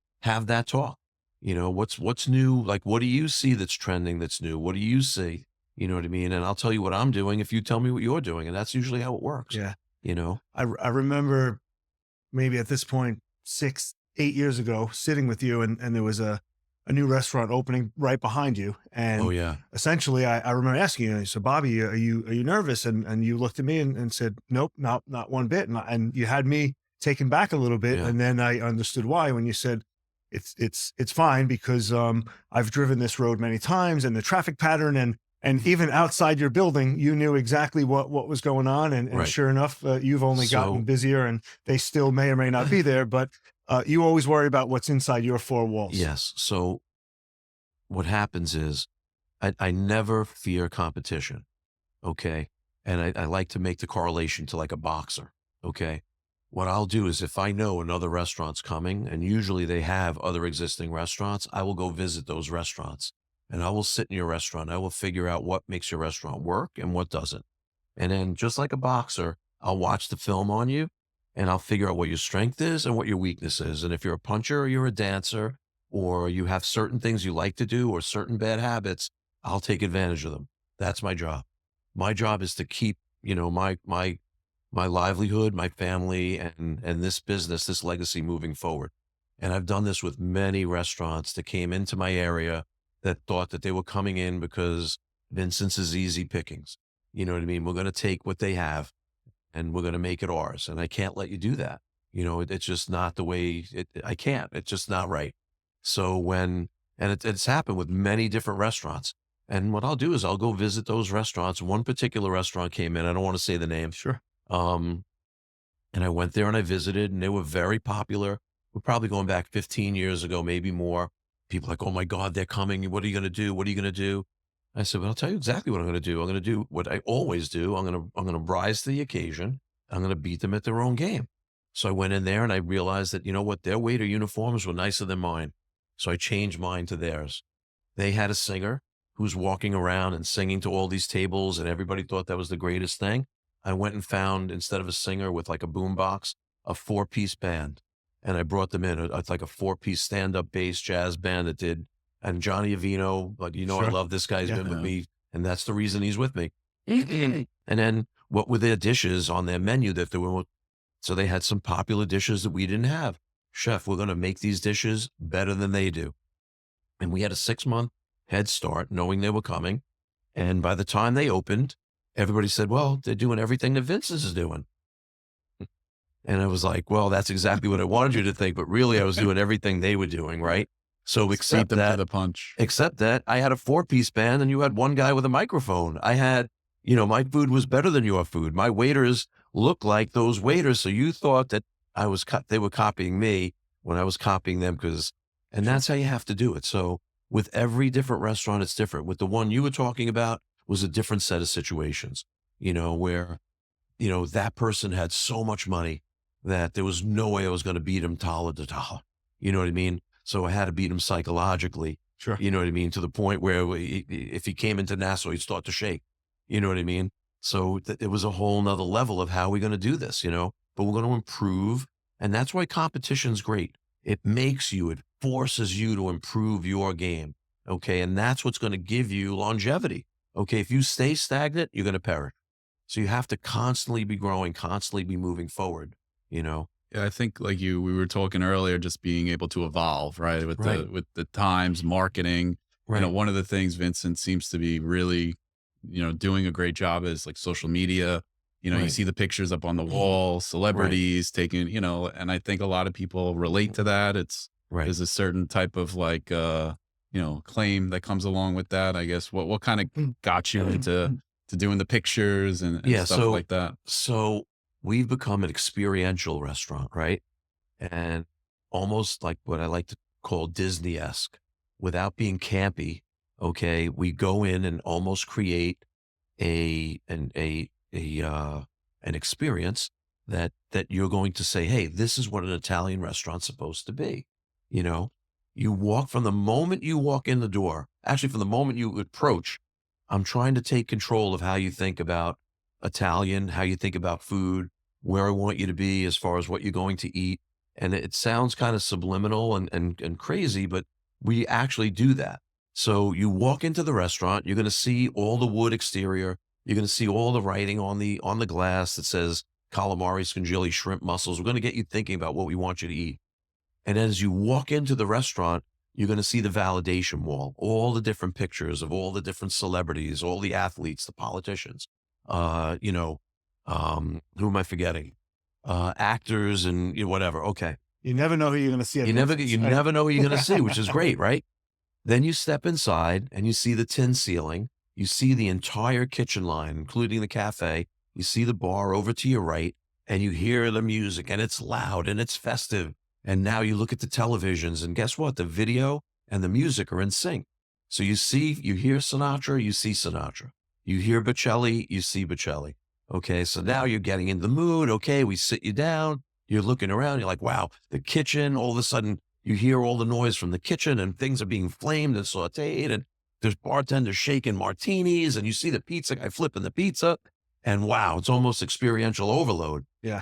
that talk. What's new? Like, what do you see that's trending, that's new? What do you see? You know what I mean? And I'll tell you what I'm doing if you tell me what you're doing. And that's usually how it works, Yeah. you know? I remember maybe at this point, 6, 8 years ago, sitting with you and there was a new restaurant opening right behind you. Oh And yeah. essentially I remember asking you, so Bobby, are you nervous? And you looked at me and said, nope, not one bit. And you had me taken back a little bit. Yeah. And then I understood why when you said, it's fine because I've driven this road many times and the traffic pattern and even outside your building, you knew exactly what was going on. And Right. sure enough, you've only gotten So busier and they still may or may not be there, but you always worry about what's inside your four walls. yes. So what happens is I never fear competition. Okay. And I like to make the correlation to like a boxer. Okay. What I'll do is if I know another restaurant's coming, and usually they have other existing restaurants, I will go visit those restaurants and I will sit in your restaurant. I will figure out what makes your restaurant work and what doesn't. And then just like a boxer, I'll watch the film on you and I'll figure out what your strength is and what your weakness is. And if you're a puncher or you're a dancer or you have certain things you like to do or certain bad habits, I'll take advantage of them. That's my job. My job is to keep, my livelihood, my family, and this business, this legacy moving forward. And I've done this with many restaurants that came into my area that thought that they were coming in because Vincent's is easy pickings. You know what I mean? We're going to take what they have and we're going to make it ours. And I can't let you do that. It's just not the way I can't. It's just not right. So it's happened with many different restaurants. And what I'll do is I'll go visit those restaurants. One particular restaurant came in. I don't want to say the name. Sure. Um, and I went there and I visited and they were very popular. We're probably going back 15 years ago, maybe more. People like, oh my God, they're coming. What are you going to do? What are you going to do? I said, well, I'll tell you exactly what I'm going to do. I'm going to do what I always do. I'm going to rise to the occasion. I'm going to beat them at their own game. So I went in there and I realized that, you know what, their waiter uniforms were nicer than mine. So I changed mine to theirs. They had a singer who's walking around and singing to all these tables and everybody thought that was the greatest thing. I went and found, instead of a singer with like a boombox, a 4-piece band. And I brought them in. It's like a 4-piece stand-up bass jazz band that did. And Johnny Avino, but I Sure. love this guy. He's Yeah. been with Yeah. me. And that's the reason he's with me. And then what were their dishes on their menu that they were, so they had some popular dishes that we didn't have. Chef, we're going to make these dishes better than they do. And we had a 6-month head start knowing they were coming. And by the time they opened, everybody said, well, they're doing everything that Vince is doing. And I was like, well, that's exactly what I wanted you to think. But really, I was doing everything they were doing, right? So Just beat them to the punch. except that I had a 4-piece band and you had one guy with a microphone. I had, my food was better than your food. My waiters looked like those waiters. So you thought that they were copying me when I was copying them and that's how you have to do it. So with every different restaurant, it's different. With the one you were talking about was a different set of situations, where, that person had so much money that there was no way I was going to beat him dollar to dollar. You know what I mean? So I had to beat him psychologically. Sure. You know what I mean? To the point where if he came into Nassau, he'd start to shake. You know what I mean? So it was a whole nother level of how we're going to do this, but we're going to improve. And that's why competition's great. It forces you to improve your game. Okay. And that's what's going to give you longevity. Okay. If you stay stagnant, you're going to perish. So you have to constantly be growing, constantly be moving forward, Yeah, I think like we were talking earlier, just being able to evolve, right? Right. With the times, marketing. Right. One of the things Vincent seems to be really, doing a great job is like social media. You Right. see the pictures up on the wall, celebrities taking, and I think a lot of people relate to that. Right. There's a certain type of like claim that comes along with that. I guess what kind of got you into doing the pictures and Yeah. stuff like that? So we've become an experiential restaurant, right? And almost like what I like to call Disney-esque without being campy. Okay. We go in and almost create an experience that you're going to say, hey, this is what an Italian restaurant's supposed to be. You know, from the moment you walk in the door, actually from the moment you approach, I'm trying to take control of how you think about Italian, how you think about food, where I want you to be as far as what you're going to eat. And it sounds kind of subliminal and crazy, but we actually do that. So you walk into the restaurant, you're going to see all the wood exterior. You're going to see all the writing on the glass that says calamari, scungilli, shrimp, mussels. We're going to get you thinking about what we want you to eat. And as you walk into the restaurant, you're going to see the validation wall, all the different pictures of all the different celebrities, all the athletes, the politicians, who am I forgetting? Actors and whatever. Okay. You never know who you're going to see. You never know who you're going to see, which is great, right? Then you step inside and you see the tin ceiling. You see the entire kitchen line, including the cafe. You see the bar over to your right and you hear the music and it's loud and it's festive. And now you look at the televisions and guess what? The video and the music are in sync. So you hear Sinatra, you see Sinatra. You hear Bocelli, you see Bocelli. Okay. So now you're getting in the mood. Okay. We sit you down. You're looking around. You're like, wow, the kitchen, all of a sudden you hear all the noise from the kitchen and things are being flamed and sauteed and there's bartenders shaking martinis and you see the pizza guy flipping the pizza and wow, it's almost experiential overload. Yeah.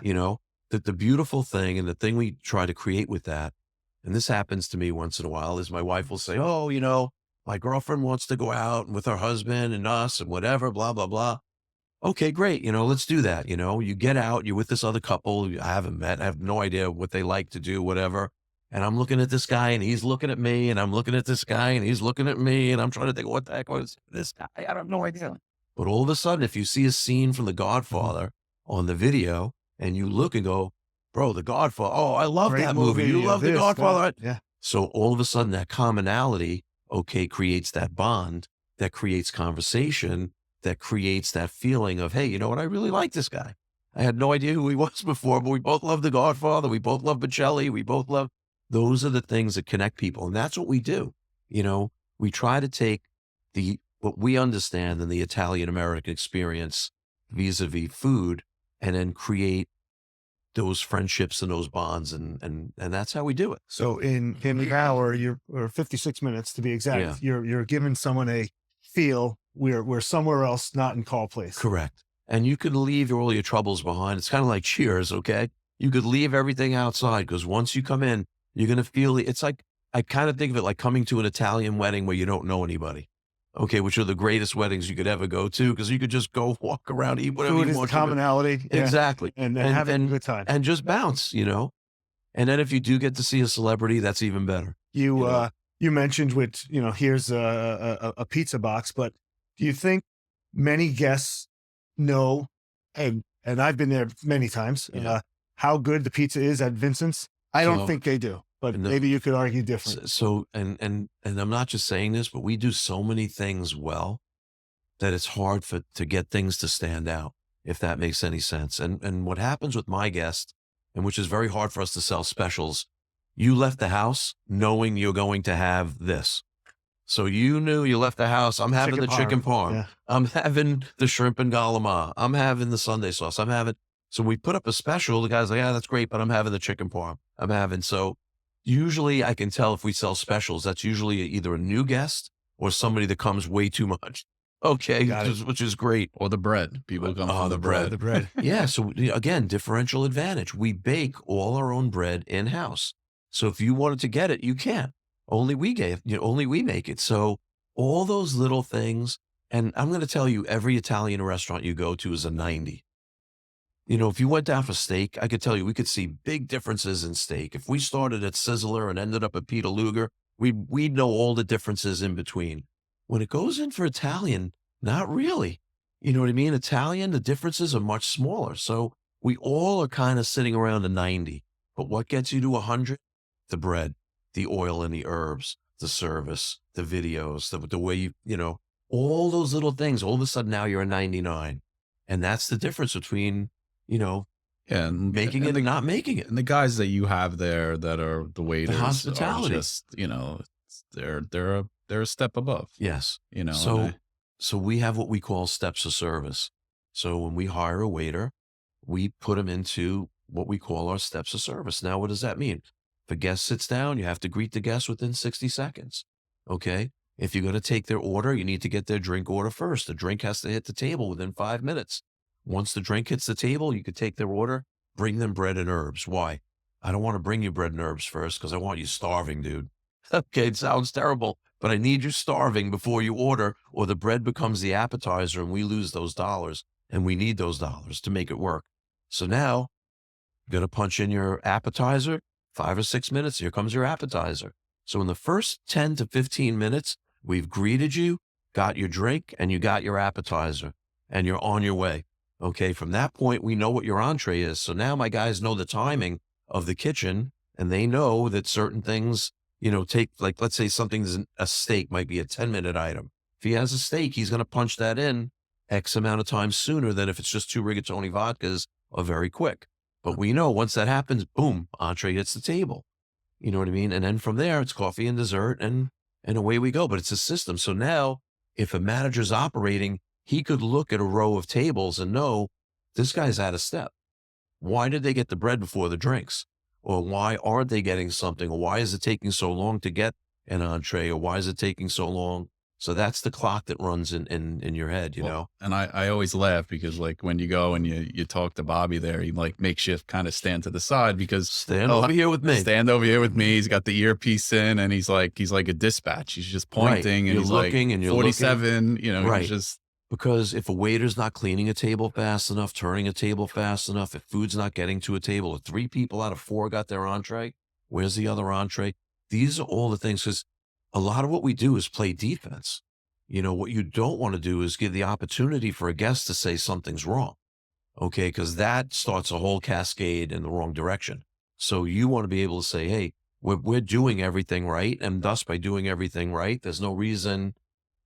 That the beautiful thing and the thing we try to create with that, and this happens to me once in a while, is my wife will say, oh, my girlfriend wants to go out with her husband and us and whatever, blah, blah, blah. Okay, great. Let's do that. You get out, you're with this other couple I haven't met. I have no idea what they like to do, whatever. And I'm looking at this guy and he's looking at me and I'm looking at this guy and he's looking at me and I'm trying to think, what the heck was this guy? I have no idea. But all of a sudden, if you see a scene from The Godfather on the video and you look and go, bro, The Godfather, oh, I love Great that movie. You love The Godfather. Yeah. So all of a sudden that commonality, creates that bond, that creates conversation, that creates that feeling of, hey, you know what? I really like this guy. I had no idea who he was before, but we both love The Godfather. We both love Bocelli. We both love. Those are the things that connect people. And that's what we do. We try to take what we understand in the Italian American experience vis-a-vis food and then create those friendships and those bonds. And that's how we do it. So in the hour, or 56 minutes to be exact, you're giving someone a feel we're somewhere else, not in Call Place. Correct. And you could leave all your troubles behind. It's kind of like Cheers. Okay. You could leave everything outside because once you come in, you're going to feel it's like, I kind of think of it like coming to an Italian wedding where you don't know anybody. Okay. Which are the greatest weddings you could ever go to because you could just go walk around, eat whatever you want. Commonality. Exactly. And having a good time. And just bounce, And then if you do get to see a celebrity, that's even better. You mentioned here's a pizza box, but do you think many guests know, and I've been there many times, how good the pizza is at Vincent's? I don't So, think they do, but and maybe you could argue different. so, and I'm not just saying this, but we do so many things well that it's hard to get things to stand out, if that makes any sense. And what happens with my guest, and which is very hard for us to sell specials, you left the house knowing you're going to have this. So you knew you left the house. I'm having Chicken the chicken parm. parm. Yeah. I'm having the shrimp and galama. I'm having the Sunday sauce. I'm having. So we put up a special. The guy's like, yeah, that's great, but I'm having the chicken parm. I'm having. So usually I can tell if we sell specials, that's usually either a new guest or somebody that comes way too much. Okay, Got it. which is great. Or the bread. People come from The the bread. bread. The bread. Yeah. So again, differential advantage. We bake all our own bread in house. So if you wanted to get it, you can. Only we only we make it. So all those little things. And I'm going to tell you, every Italian restaurant you go to is a 90. If you went down for steak, I could tell you we could see big differences in steak. If we started at Sizzler and ended up at Peter Luger, we'd know all the differences in between. When it goes in for Italian, not really. You know what I mean? Italian, the differences are much smaller. So we all are kind of sitting around a 90. But what gets you to 100? The bread, the oil and the herbs, the service, the videos, the way all those little things. All of a sudden now you're a 99. And that's the difference between, Yeah, and making it and not making it. And the guys that you have there that are the waiters hospitality. are just, they're a step above. Yes. And So we have what we call steps of service. So when we hire a waiter, we put them into what we call our steps of service. Now, what does that mean? If a guest sits down, you have to greet the guest within 60 seconds. Okay. If you're going to take their order, you need to get their drink order first. The drink has to hit the table within 5 minutes. Once the drink hits the table, you could take their order, bring them bread and herbs. Why? I don't want to bring you bread and herbs first because I want you starving, dude. Okay, it sounds terrible, but I need you starving before you order, or the bread becomes the appetizer and we lose those dollars, and we need those dollars to make it work. So now, you're going to punch in your appetizer, 5 or 6 minutes, here comes your appetizer. So in the first 10 to 15 minutes, we've greeted you, got your drink, and you got your appetizer, and you're on your way. Okay, from that point, we know what your entree is. So now my guys know the timing of the kitchen, and they know that certain things, take, like, let's say something's a steak might be a 10-minute item. If he has a steak, he's going to punch that in X amount of time sooner than if it's just 2 rigatoni vodkas or very quick. But we know once that happens, boom, entree hits the table. You know what I mean? And then from there, it's coffee and dessert, and away we go. But it's a system. So now, if a manager's operating, he could look at a row of tables and know this guy's out of step. Why did they get the bread before the drinks? Or why aren't they getting something? Or why is it taking so long to get an entree? Or why is it taking so long? So that's the clock that runs in your head, you know? And I always laugh because, like, when you go and you talk to Bobby there, he like makeshift kind of stand to the side because Stand over here with me. Stand over here with me. He's got the earpiece in and he's like a dispatch. He's just pointing and You're he's looking like and you're 47, Right. he's just Because if a waiter's not cleaning a table fast enough, turning a table fast enough, if food's not getting to a table, if 3 people out of 4 got their entree, where's the other entree? These are all the things, because a lot of what we do is play defense. What you don't want to do is give the opportunity for a guest to say something's wrong. Okay. Because that starts a whole cascade in the wrong direction. So you want to be able to say, hey, we're doing everything right. And thus, by doing everything right, there's no reason,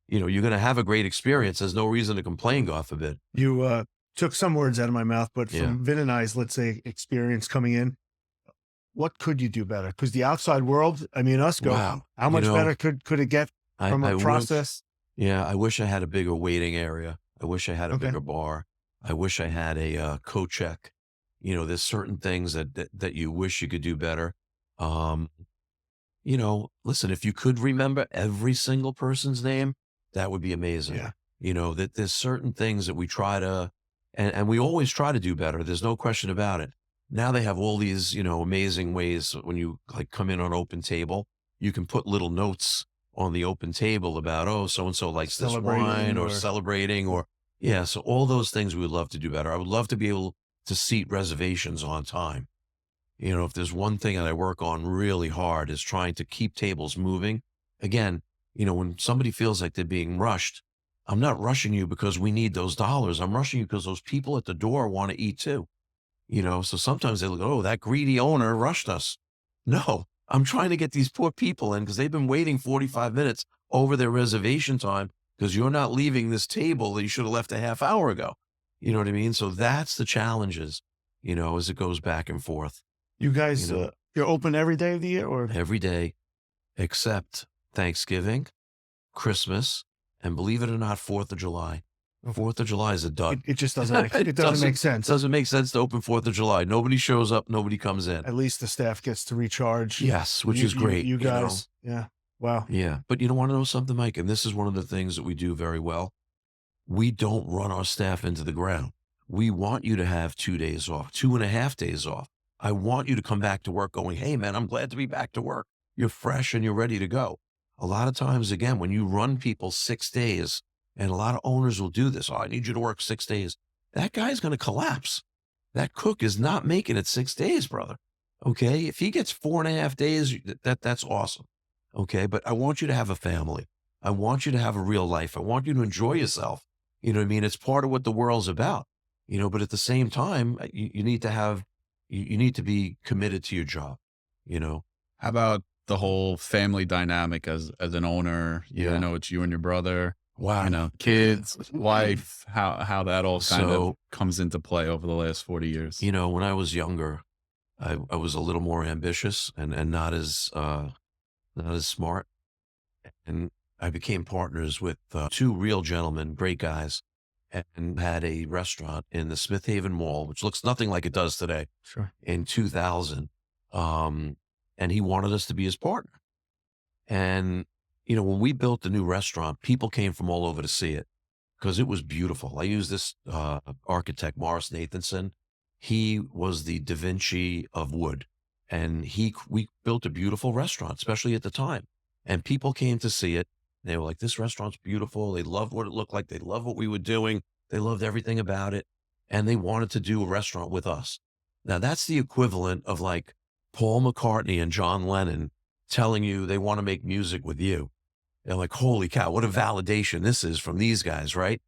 you're going to have a great experience. There's no reason to complain, God forbid. You took some words out of my mouth, but Yeah. from Vin and I's, let's say, experience coming in, what could you do better? Because the outside world, I mean, us go, Wow. how much better could it get from a process? I wish I had a bigger waiting area. I wish I had a Okay. bigger bar. I wish I had a coat check. There's certain things that you wish you could do better. Listen, if you could remember every single person's name, that would be amazing. Yeah. That there's certain things that we try to, and we always try to do better. There's no question about it. Now they have all these, amazing ways when you like come in on open table, you can put little notes on the open table about, oh, so-and-so likes this Celebrating wine or or- celebrating or, yeah. So all those things we would love to do better. I would love to be able to seat reservations on time. If there's one thing that I work on really hard is trying to keep tables moving. Again, when somebody feels like they're being rushed, I'm not rushing you because we need those dollars. I'm rushing you because those people at the door want to eat too. So sometimes they look, oh, that greedy owner rushed us. No, I'm trying to get these poor people in because they've been waiting 45 minutes over their reservation time because you're not leaving this table that you should have left a half hour ago. You know what I mean? So that's the challenges, as it goes back and forth, You you guys, know, you're open every day of the year, or every day except Thanksgiving, Christmas, and believe it or not, 4th of July. Okay. 4th of July is a dud. it just doesn't make it doesn't make sense. Doesn't make sense to open 4th of July. Nobody shows up, nobody comes in. At least the staff gets to recharge. Yes, which You- is great. You guys, yeah, wow. Yeah. But you want to know something, Mike? And this is one of the things that we do very well. We don't run our staff into the ground. We want you to have 2 days off, 2.5 days off. I want you to come back to work going, hey, man, I'm glad to be back to work. You're fresh and you're ready to go. A lot of times, again, when you run people 6 days, and a lot of owners will do this, oh, I need you to work 6 days. That guy's going to collapse. That cook is not making it 6 days, brother. Okay. If he gets 4.5 days, that's awesome. Okay. But I want you to have a family. I want you to have a real life. I want you to enjoy yourself. You know what I mean? It's part of what the world's about, but at the same time, you need to have, you need to be committed to your job, How about the whole family dynamic as an owner? Yeah. I know it's you and your brother, Wow. kids, wife, how that all kind of So- comes into play over the last 40 years. When I was younger, I was a little more ambitious and not as smart. And I became partners with 2 real gentlemen, great guys, and had a restaurant in the Smith Haven Mall, which looks nothing like it does today, Sure. in 2000. And he wanted us to be his partner. And, when we built the new restaurant, people came from all over to see it because it was beautiful. I used this architect, Morris Nathanson. He was the Da Vinci of wood. And we built a beautiful restaurant, especially at the time. And people came to see it. They were like, this restaurant's beautiful. They loved what it looked like. They loved what we were doing. They loved everything about it. And they wanted to do a restaurant with us. Now, that's the equivalent of like Paul McCartney and John Lennon telling you they want to make music with you. They're like, holy cow, what a validation this is from these guys, right?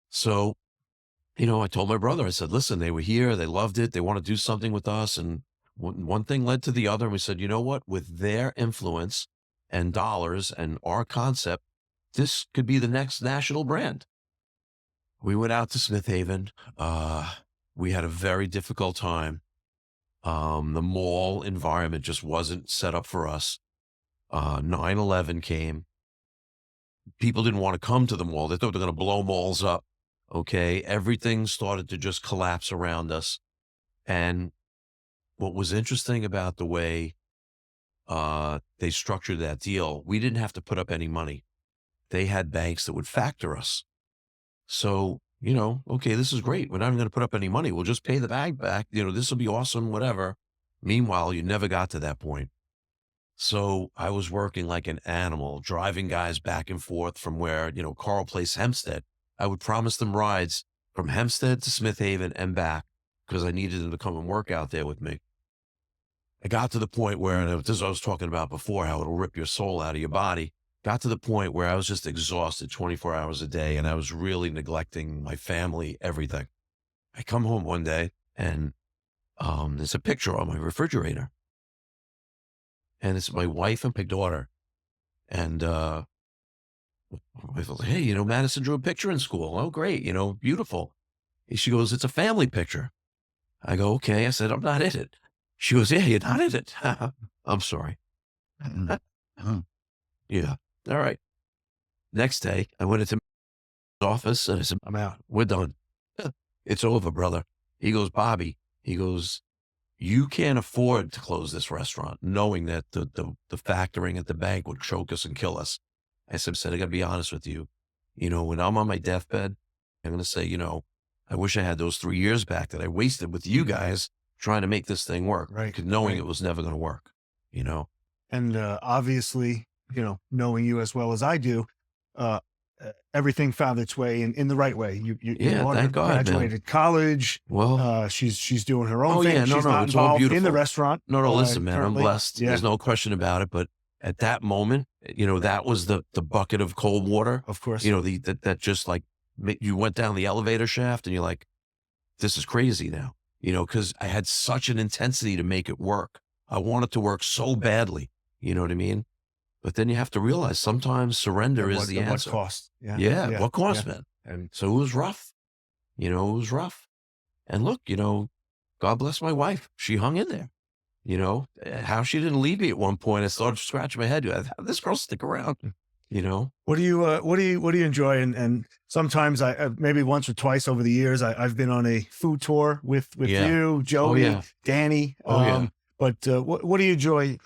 So, I told my brother, I said, listen, they were here. They loved it. They want to do something with us. And one thing led to the other. And we said, you know what? With their influence and dollars and our concept, this could be the next national brand. We went out to Smith Haven. We had a very difficult time. The mall environment just wasn't set up for us. 9/11 came. People didn't want to come to the mall. They thought they were going to blow malls up. Okay. Everything started to just collapse around us. And what was interesting about the way they structured that deal, we didn't have to put up any money. They had banks that would factor us. So, okay, this is great. We're not even going to put up any money. We'll just pay the bank back. This will be awesome, whatever. Meanwhile, you never got to that point. So I was working like an animal, driving guys back and forth from where, Carl Place, Hempstead. I would promise them rides from Hempstead to Smith Haven and back because I needed them to come and work out there with me. I got to the point where, and this is what I was talking about before, how it'll rip your soul out of your body. Got to the point where I was just exhausted 24 hours a day and I was really neglecting my family, everything. I come home one day and there's a picture on my refrigerator. And it's my wife and my daughter. And my wife was like, hey, Madison drew a picture in school. Oh, great. Beautiful. And she goes, it's a family picture. I go, okay. I said, I'm not in it. She goes, yeah, you're not in it. I'm sorry. Yeah. All right. Next day, I went into his office and I said, I'm out. we're done. It's over, brother. He goes, Bobby, he goes, you can't afford to close this restaurant knowing that the factoring at the bank would choke us and kill us. I said, I got to be honest with you. When I'm on my deathbed, I'm going to say, I wish I had those 3 years back that I wasted with you guys trying to make this thing work. Right. 'Cause knowing right. it was never going to work, And obviously, knowing you as well as I do, everything found its way in the right way. Your Yeah, daughter thank God, man. graduated college. Well, She's doing her own oh, thing. yeah, no, She's no, not it's all involved in the beautiful. restaurant. no, listen, man, I'm currently. blessed. Yeah, There's no question about it. But at that moment, that was the bucket of cold water, of course. that just like you went down the elevator shaft and you're like, this is crazy now. because I had such an intensity to make it work. I wanted to work so badly, you know what I mean? But then you have to realize sometimes surrender is the At what answer. cost? Yeah. Yeah, Yeah. what cost, Yeah. man? And So it was rough. It was rough. And look, God bless my wife. She hung in there. How she didn't leave me at one point. I started scratching my head. How did this girl stick around? You know? what do you enjoy? And sometimes maybe once or twice over the years, I've been on a food tour with Yeah. you, Oh, Joey, yeah. Danny. Oh, yeah. But what do you enjoy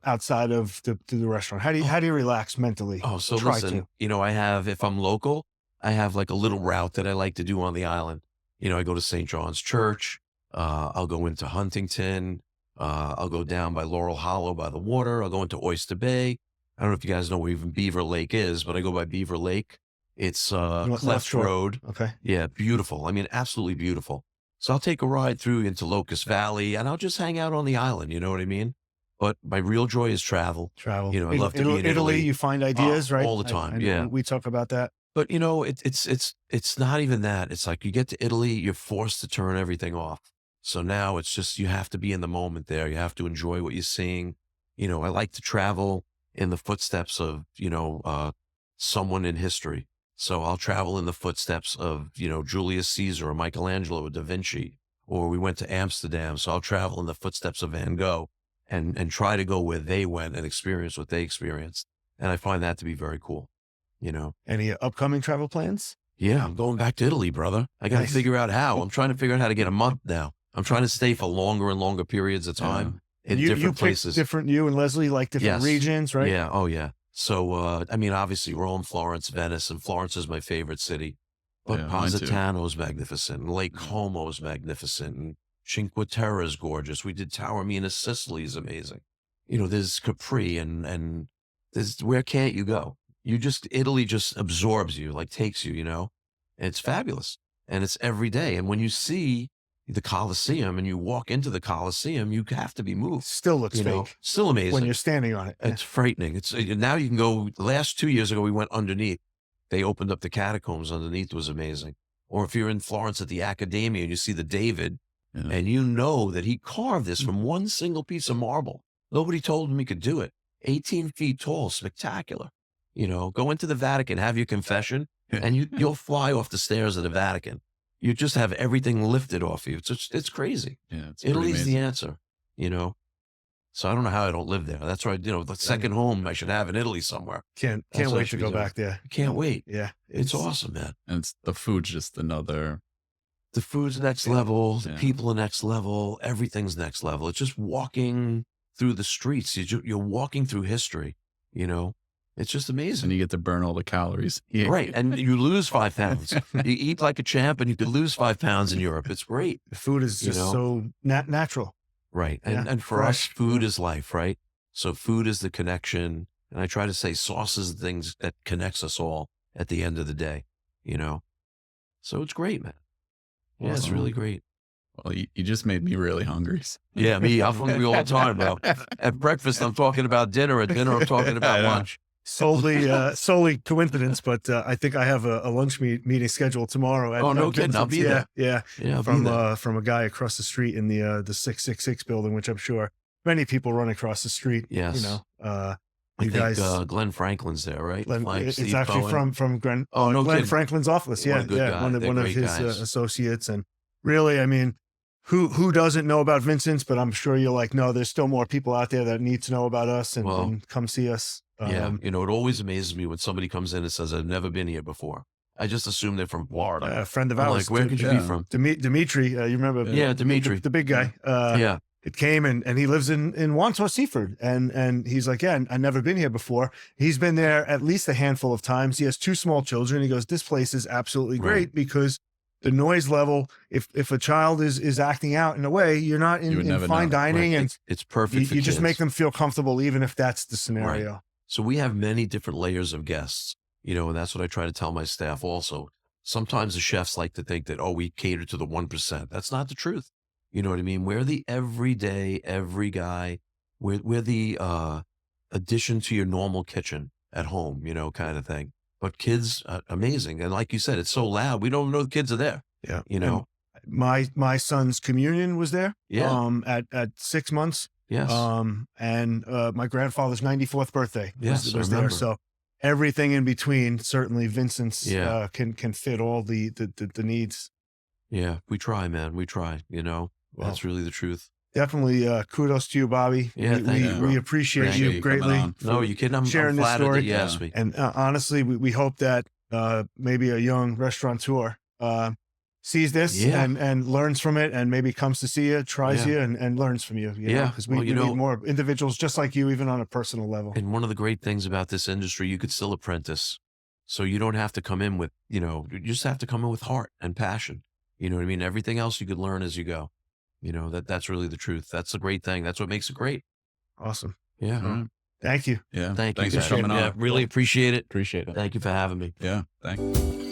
outside of the restaurant? How do you relax mentally? Oh, so Try listen, to. if I'm local, I have like a little route that I like to do on the island. I go to St. John's Church. I'll go into Huntington. I'll go down by Laurel Hollow by the water. I'll go into Oyster Bay. I don't know if you guys know where even Beaver Lake is, but I go by Beaver Lake. It's North Cleft Shore. Road. Okay. Yeah, beautiful. I mean, absolutely beautiful. So I'll take a ride through into Locust Valley and I'll just hang out on the island. You know what I mean? But my real joy is travel. Travel. I love to be in Italy. Italy. You find ideas, right? All the time. I know Yeah. we talk about that. But it's not even that. It's like you get to Italy, you're forced to turn everything off. So now it's just you have to be in the moment there. You have to enjoy what you're seeing. I like to travel in the footsteps of, someone in history. So I'll travel in the footsteps of, Julius Caesar or Michelangelo or Da Vinci, or we went to Amsterdam. So I'll travel in the footsteps of Van Gogh and try to go where they went and experience what they experienced. And I find that to be very cool. Any upcoming travel plans? Yeah, I'm going back to Italy, brother. I got to Nice. figure out how. I'm trying to figure out how to get a month now. I'm trying to stay for longer and longer periods of time in you different picked places. you and Leslie like different Yes. regions, right? Yeah. Oh, yeah. So, I mean, obviously Rome, Florence, Venice, and Florence is my favorite city. But Yeah, mine too. Positano is magnificent. And Lake Como is magnificent. And Cinque Terre is gorgeous. We did Taormina, Sicily is amazing. There's Capri and there's where can't you go? Italy just absorbs you, like takes you, and it's fabulous. And it's every day. And when you see the Colosseum and you walk into the Colosseum, you have to be moved. Still looks fake Still amazing. when you're standing on it. It's frightening. It's now you can go. The last 2 years ago, we went underneath. They opened up the catacombs underneath. It was amazing. Or if you're in Florence at the Accademia and you see the David, and you know that he carved this from one single piece of marble. Nobody told him he could do it. 18 feet tall, spectacular. Go into the Vatican, have your confession, and you'll fly off the stairs of the Vatican. You just have everything lifted off you. It's crazy. Yeah, it's Italy's the answer, So I don't know how I don't live there. That's right. The second home I should have in Italy somewhere. Can't That's what I wait to should go be doing. back there. Can't wait. Yeah. It's awesome, man. And the food's just another. The food's next level. The Yeah. people are next level. Everything's next level. It's just walking through the streets. You're walking through history, It's just amazing. And you get to burn all the calories. Yeah. Right. And you lose 5 pounds. You eat like a champ and you could lose 5 pounds in Europe. It's great. The food is just so natural. Right. Yeah, And for us, fresh. food is life, right? So food is the connection. And I try to say sauce is the things that connects us all at the end of the day, So it's great, man. Yeah, it's really great. Well, you just made me really hungry. Yeah, me. I'm hungry all the time, bro. At breakfast, I'm talking about dinner. At dinner, I'm talking about lunch. Solely coincidence, but I think I have a lunch meeting scheduled tomorrow. Oh, no kidding. I'll be there. Yeah. Yeah, I'll be there. From a guy across the street in the 666 building, which I'm sure many people run across the street. Yes. You I guys, think Glenn Franklin's there, right? it's Steve actually Cohen. from Glenn kidding. Franklin's office. What Yeah, a good guy. one They're of great his guys. associates. And really, I mean, who doesn't know about Vincent's? But I'm sure you're like, no, there's still more people out there that need to know about us and come see us. Yeah, it always amazes me when somebody comes in and says, "I've never been here before." I just assume they're from Florida. A friend of I'm ours. like, where could you be from? Dimitri, you remember? Yeah, Dimitri. the big guy. Yeah. It came and he lives in Wandsworth, Seaford. And he's like, yeah, I've never been here before. He's been there at least a handful of times. He has 2 small children. He goes, this place is absolutely great because the noise level, if a child is acting out in a way, you're not in fine dining. Right. And it's perfect for you just kids. make them feel comfortable, even if that's the scenario. Right. So we have many different layers of guests, and that's what I try to tell my staff also. Sometimes the chefs like to think that, we cater to the 1%. That's not the truth. You know what I mean? We're the everyday, every guy. We're the addition to your normal kitchen at home, kind of thing. But kids, amazing. And like you said, it's so loud. We don't know the kids are there. Yeah. my son's communion was there. Yeah. At 6 months. Yes. And my grandfather's 94th birthday Yes, I was there. remember. So everything in between, certainly Vincent's Yeah. can fit all the needs. Yeah. We try, man. We try, Well, that's really the truth. definitely kudos to you, Bobby. Yeah, thank you, bro. We appreciate Appreciate you you coming greatly. on. No, for you kidding? I'm sharing this flattered that story. you asked me. And honestly, we hope that maybe a young restaurateur sees this Yeah. and learns from it, and maybe comes to see you, tries Yeah. you, and learns from you. Yeah. Because Well, we need more individuals just like you, even on a personal level. And one of the great things about this industry, you could still apprentice. So you don't have to come in with, you just have to come in with heart and passion. You know what I mean? Everything else you could learn as you go. That's really the truth. That's the great thing. That's what makes it great. Awesome. Yeah. All right. Thank you. Yeah. Thank you. Thanks for guys. coming Yeah, on. really appreciate it. Appreciate it. Thank you for having me. Yeah. Thanks.